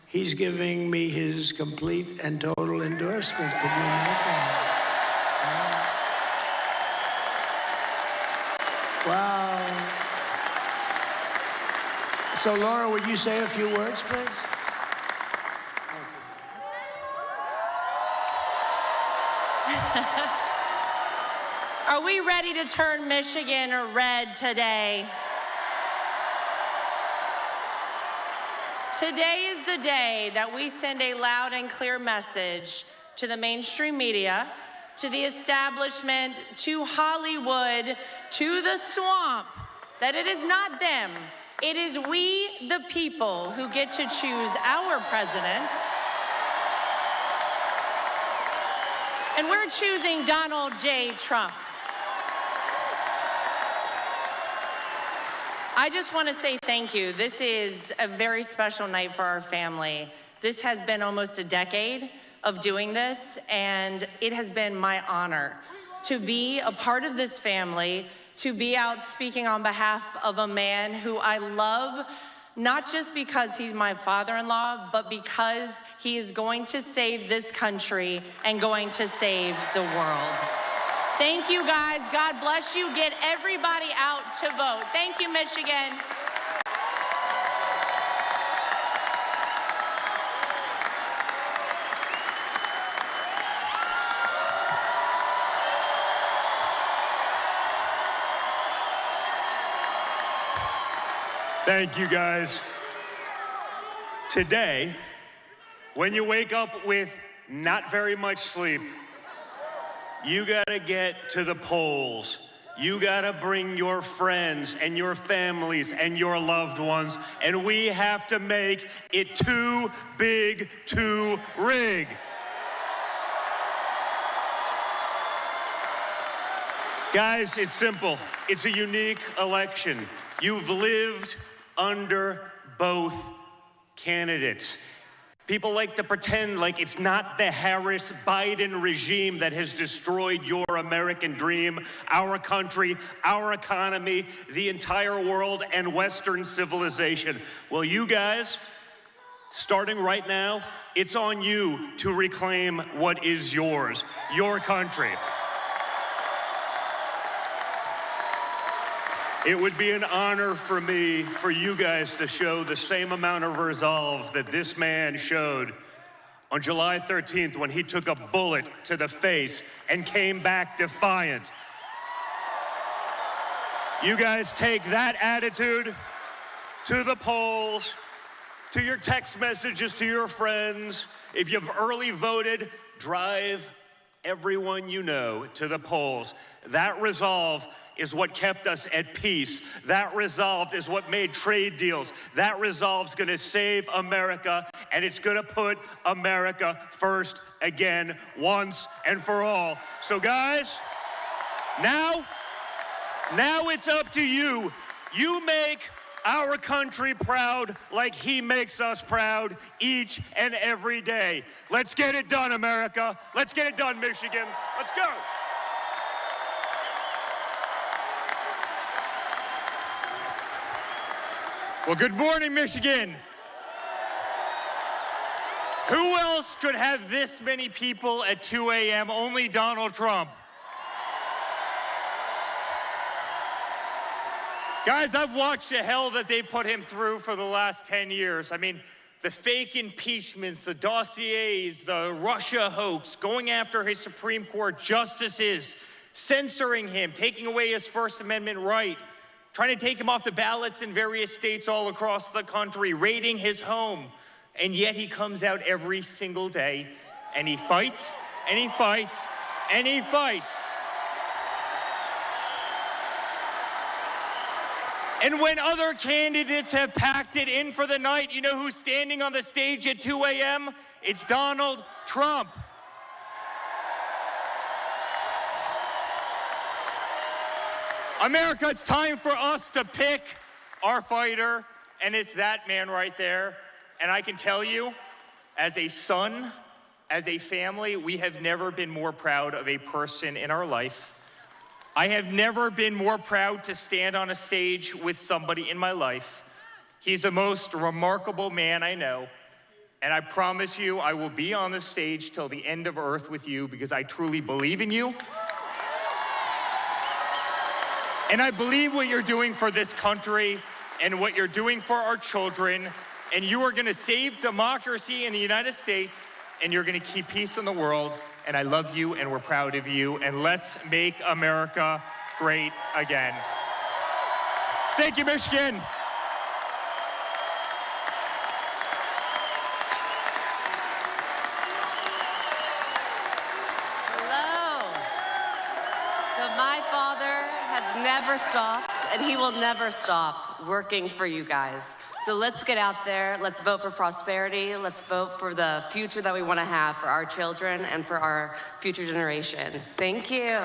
he's giving me his complete and total endorsement to be American. Wow. So, Laura, would you say a few words, please? Are we ready to turn Michigan red today? Today is the day that we send a loud and clear message to the mainstream media, to the establishment, to Hollywood, to the swamp, that it is not them. It is we, the people, who get to choose our president. And we're choosing Donald J. Trump. I just want to say thank you. This is a very special night for our family. This has been almost a decade of doing this, and it has been my honor to be a part of this family, to be out speaking on behalf of a man who I love, not just because he's my father-in-law, but because he is going to save this country and going to save the world. Thank you, guys. God bless you. Get everybody out to vote. Thank you, Michigan. Thank you, guys. Today, when you wake up with not very much sleep, you gotta get to the polls. You gotta bring your friends and your families and your loved ones, and we have to make it too big to rig. Guys, it's simple. It's a unique election. You've lived under both candidates. People like to pretend like it's not the Harris-Biden regime that has destroyed your American dream, our country, our economy, the entire world, and Western civilization. Well, you guys, starting right now, it's on you to reclaim what is yours, your country. It would be an honor for me, for you guys to show the same amount of resolve that this man showed on July 13th when he took a bullet to the face and came back defiant. You guys take that attitude to the polls, to your text messages to your friends. If you've early voted, drive everyone you know to the polls. That resolve is what kept us at peace. That resolve is what made trade deals. That resolve's gonna save America, and it's gonna put America first again, once and for all. So guys, now it's up to you. You make our country proud like he makes us proud each and every day. Let's get it done, America. Let's get it done, Michigan. Let's go. Well, good morning, Michigan. Who else could have this many people at 2 a.m.? Only Donald Trump. Guys, I've watched the hell that they put him through for the last 10 years. I mean, the fake impeachments, the dossiers, the Russia hoax, going after his Supreme Court justices, censoring him, taking away his First Amendment right, trying to take him off the ballots in various states all across the country, raiding his home. And yet he comes out every single day and he fights and he fights and he fights. And when other candidates have packed it in for the night, you know who's standing on the stage at 2 a.m.? It's Donald Trump. America, it's time for us to pick our fighter, and it's that man right there. And I can tell you, as a son, as a family, we have never been more proud of a person in our life. I have never been more proud to stand on a stage with somebody in my life. He's the most remarkable man I know. And I promise you, I will be on the stage till the end of earth with you because I truly believe in you. And I believe what you're doing for this country and what you're doing for our children. And you are gonna save democracy in the United States, and you're gonna keep peace in the world. And I love you, and we're proud of you. And let's make America great again. Thank you, Michigan. Hello. So my father has never stopped, and he will never stop working for you guys. So let's get out there, let's vote for prosperity, let's vote for the future that we want to have for our children and for our future generations. Thank you.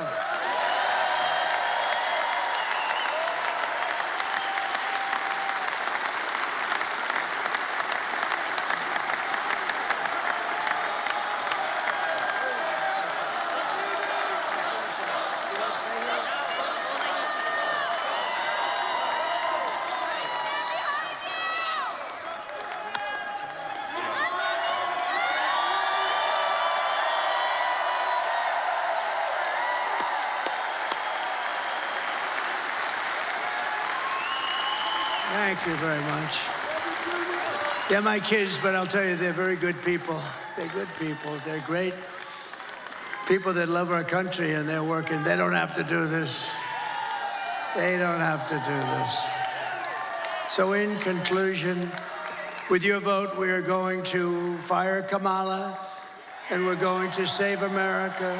Thank you very much. They're my kids, but I'll tell you, they're very good people. They're good people. They're great people that love our country, and they're working. They don't have to do this. They don't have to do this. So in conclusion, with your vote, we are going to fire Kamala, and we're going to save America.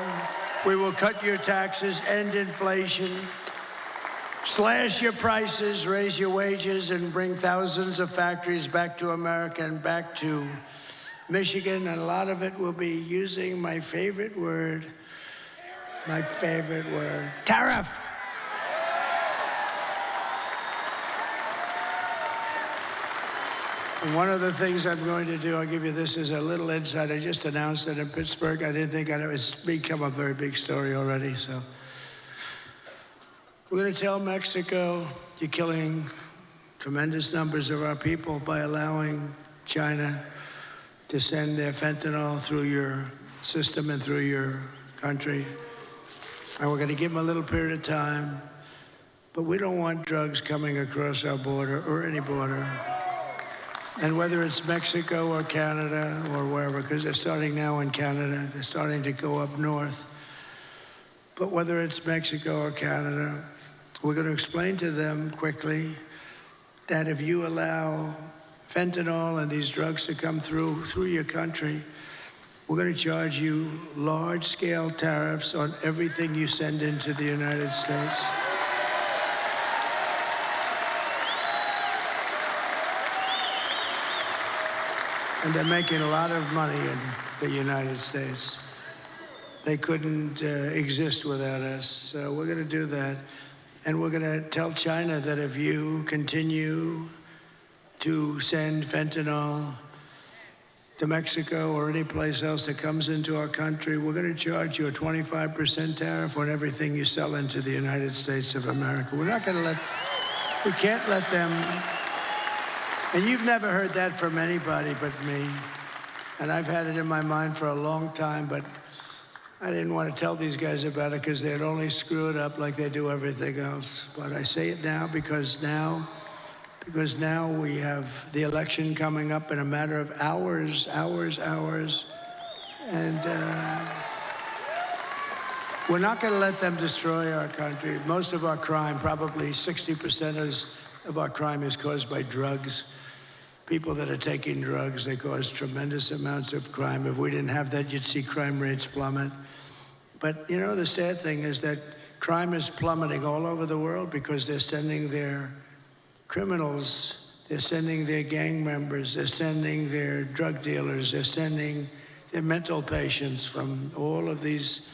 We will cut your taxes, end inflation, slash your prices, raise your wages, and bring thousands of factories back to America and back to Michigan. And a lot of it will be using my favorite word, tariff. And one of the things I'm going to do, I'll give you this as a little insight. I just announced it in Pittsburgh. I didn't think it's become a very big story already, so. We're going to tell Mexico, you're killing tremendous numbers of our people by allowing China to send their fentanyl through your system and through your country. And we're going to give them a little period of time. But we don't want drugs coming across our border or any border. And whether it's Mexico or Canada or wherever, because they're starting now in Canada, they're starting to go up north. But whether it's Mexico or Canada, we're going to explain to them quickly that if you allow fentanyl and these drugs to come through your country, we're going to charge you large-scale tariffs on everything you send into the United States. And they're making a lot of money in the United States. They couldn't exist without us, so we're going to do that. And we're going to tell China that if you continue to send fentanyl to Mexico or any place else that comes into our country, we're going to charge you a 25% tariff on everything you sell into the United States of America. We're not going to we can't let them, and you've never heard that from anybody but me. And I've had it in my mind for a long time, but I didn't want to tell these guys about it because they'd only screw it up like they do everything else. But I say it now because now we have the election coming up in a matter of hours. And we're not going to let them destroy our country. Most of our crime, probably 60% of our crime is caused by drugs. People that are taking drugs, they cause tremendous amounts of crime. If we didn't have that, you'd see crime rates plummet. But, you know, the sad thing is that crime is plummeting all over the world because they're sending their criminals, they're sending their gang members, they're sending their drug dealers, they're sending their mental patients from all of these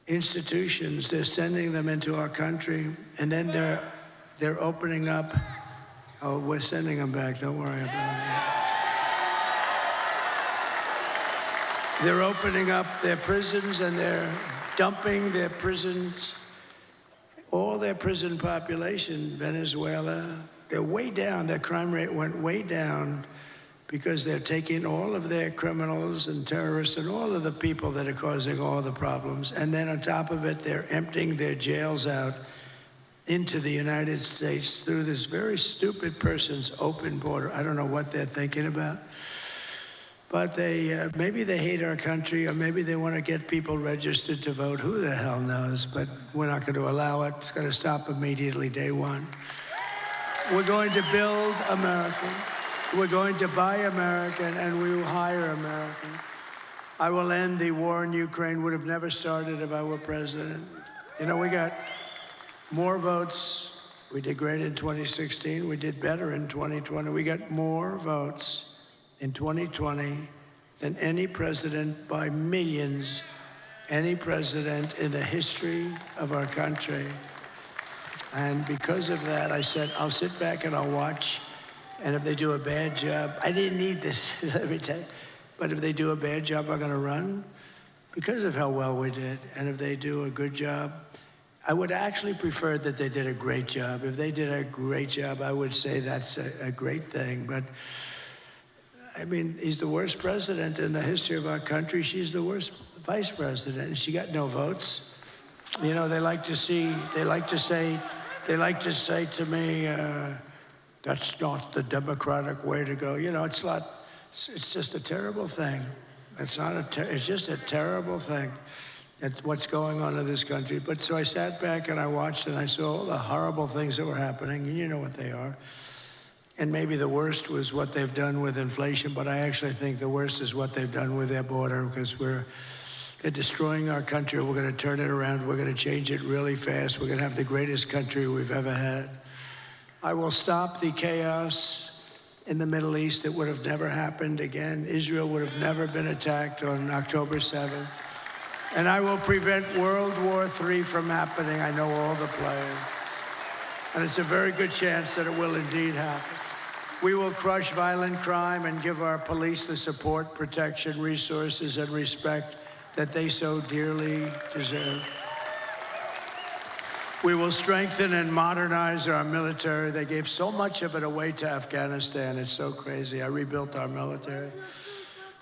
institutions. They're sending them into our country, and then they're opening up. Oh, we're sending them back, don't worry about it. They're opening up their prisons and they're dumping their prisons, all their prison population, Venezuela. They're way down, their crime rate went way down because they're taking all of their criminals and terrorists and all of the people that are causing all the problems. And then on top of it, they're emptying their jails out into the United States through this very stupid person's open border. I don't know what they're thinking about. But maybe they hate our country, or maybe they want to get people registered to vote. Who the hell knows? But we're not going to allow it. It's going to stop immediately, day one. We're going to build America. We're going to buy American, and we will hire American. I will end the war in Ukraine. Would have never started if I were president. You know, we got more votes. We did great in 2016. We did better in 2020. We got more votes in 2020 than any president by millions, any president in the history of our country. And because of that, I said, I'll sit back and I'll watch. And if they do a bad job, I didn't need this every time, but if they do a bad job, I'm going to run because of how well we did. And if they do a good job, I would actually prefer that they did a great job. If they did a great job, I would say that's a great thing. But I mean, he's the worst president in the history of our country. She's the worst vice president, and she got no votes. You know, they like to say to me, That's not the democratic way to go. You know, it's not, it's just a terrible thing. It's not it's just a terrible thing. It's what's going on in this country. But so I sat back and I watched and I saw all the horrible things that were happening, and you know what they are. And maybe the worst was what they've done with inflation, but I actually think the worst is what they've done with their border, because they're destroying our country. We're going to turn it around. We're going to change it really fast. We're going to have the greatest country we've ever had. I will stop the chaos in the Middle East. It would have never happened again. Israel would have never been attacked on October 7th. And I will prevent World War III from happening. I know all the players. And it's a very good chance that it will indeed happen. We will crush violent crime and give our police the support, protection, resources, and respect that they so dearly deserve. We will strengthen and modernize our military. They gave so much of it away to Afghanistan. It's so crazy. I rebuilt our military.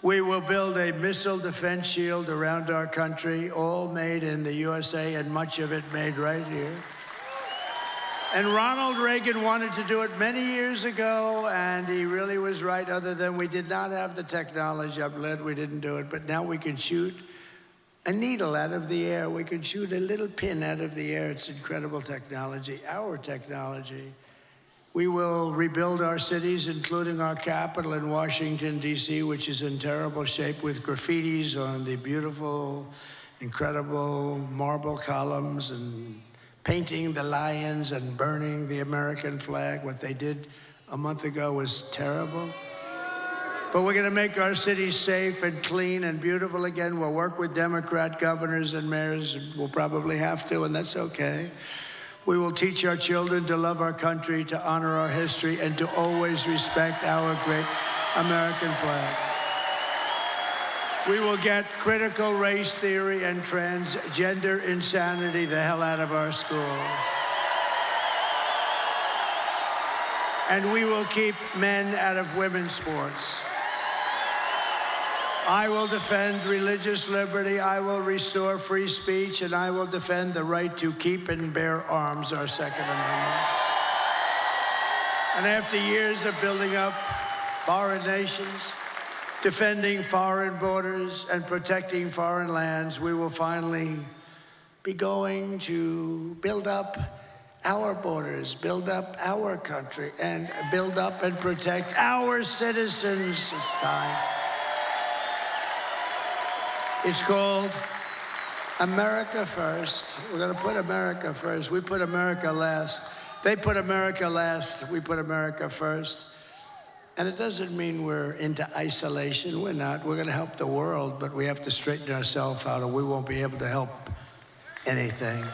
We will build a missile defense shield around our country, all made in the USA, and much of it made right here. And Ronald Reagan wanted to do it many years ago, and he really was right, other than we did not have the technology. I'm glad we didn't do it, but now we can shoot a needle out of the air. We can shoot a little pin out of the air. It's incredible technology, our technology. We will rebuild our cities, including our capital in Washington, D.C., which is in terrible shape, with graffitis on the beautiful, incredible marble columns, and painting the lions and burning the American flag. What they did a month ago was terrible. But we're going to make our cities safe and clean and beautiful again. We'll work with Democrat governors and mayors. We'll probably have to, and that's okay. We will teach our children to love our country, to honor our history, and to always respect our great American flag. We will get critical race theory and transgender insanity the hell out of our schools. And we will keep men out of women's sports. I will defend religious liberty, I will restore free speech, and I will defend the right to keep and bear arms, our Second Amendment. And after years of building up foreign nations, defending foreign borders, and protecting foreign lands, we will finally be going to build up our borders, build up our country, and build up and protect our citizens. It's time. It's called America First. We're going to put America first. We put America last. They put America last. We put America first. And it doesn't mean we're into isolation. We're not. We're going to help the world, but we have to straighten ourselves out, or we won't be able to help anything.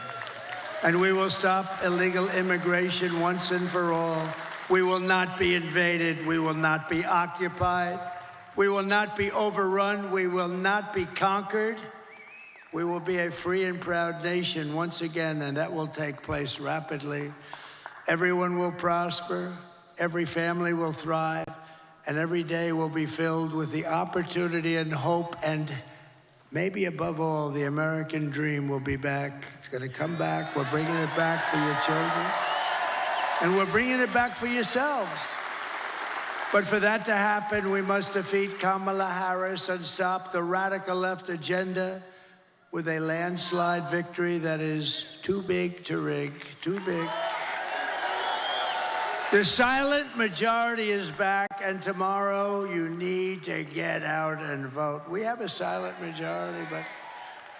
And we will stop illegal immigration once and for all. We will not be invaded. We will not be occupied. We will not be overrun. We will not be conquered. We will be a free and proud nation once again, and that will take place rapidly. Everyone will prosper. Every family will thrive. And every day will be filled with the opportunity and hope, and maybe above all, the American dream will be back. It's going to come back. We're bringing it back for your children. And we're bringing it back for yourselves. But for that to happen, we must defeat Kamala Harris and stop the radical left agenda with a landslide victory that is too big to rig, too big. The silent majority is back, and tomorrow you need to get out and vote. We have a silent majority, but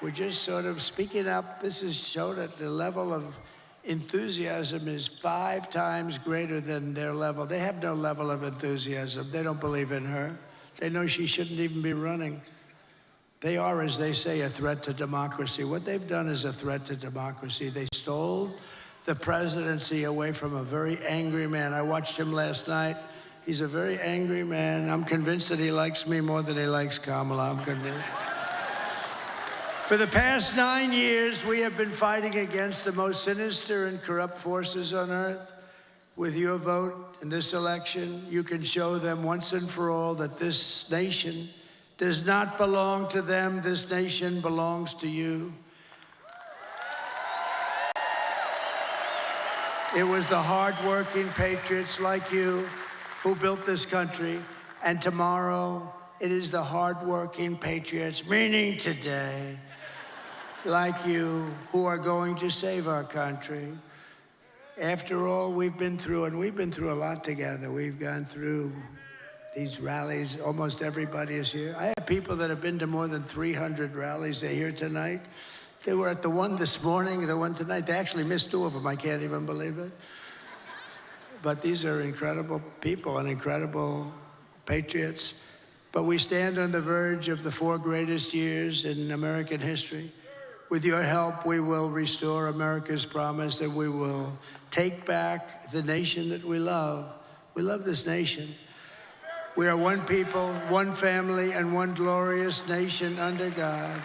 we're just sort of speaking up. This has shown that the level of enthusiasm is 5 times greater than their level. They have no level of enthusiasm. They don't believe in her. They know she shouldn't even be running. They are, as they say, a threat to democracy. What they've done is a threat to democracy. They stole the presidency away from a very angry man. I watched him last night. He's a very angry man. I'm convinced that he likes me more than he likes Kamala. I'm convinced. For the past 9 years, we have been fighting against the most sinister and corrupt forces on earth. With your vote in this election, you can show them once and for all that this nation does not belong to them. This nation belongs to you. It was the hardworking patriots like you who built this country. And tomorrow, it is the hardworking patriots, meaning today, like you, who are going to save our country. After all we've been through, and we've been through a lot together. We've gone through these rallies. Almost everybody is here. I have people that have been to more than 300 rallies. They're here tonight. They were at the one this morning, the one tonight. They actually missed 2 of them. I can't even believe it. But these are incredible people and incredible patriots. But we stand on the verge of the 4 greatest years in American history. With your help, we will restore America's promise that we will take back the nation that we love. We love this nation. We are one people, one family, and one glorious nation under God.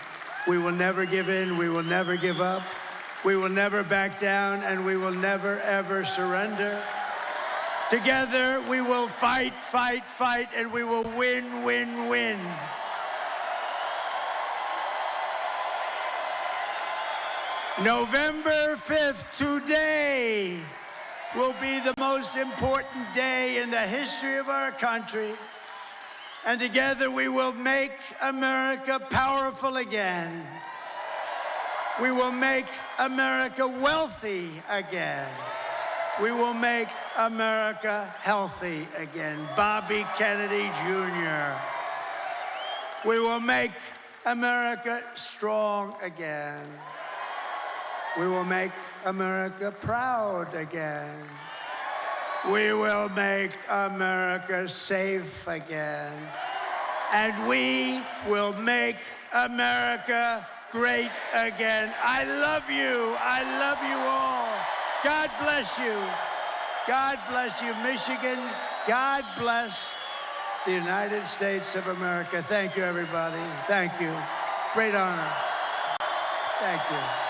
We will never give in. We will never give up. We will never back down, and we will never, ever surrender. Together, we will fight, fight, fight, and we will win, win, win. November 5th, today, will be the most important day in the history of our country. And together we will make America powerful again. We will make America wealthy again. We will make America healthy again. Bobby Kennedy Jr. We will make America strong again. We will make America proud again. We will make America safe again. And we will make America great again. I love you. I love you all. God bless you. God bless you, Michigan. God bless the United States of America. Thank you, everybody. Thank you. Great honor. Thank you.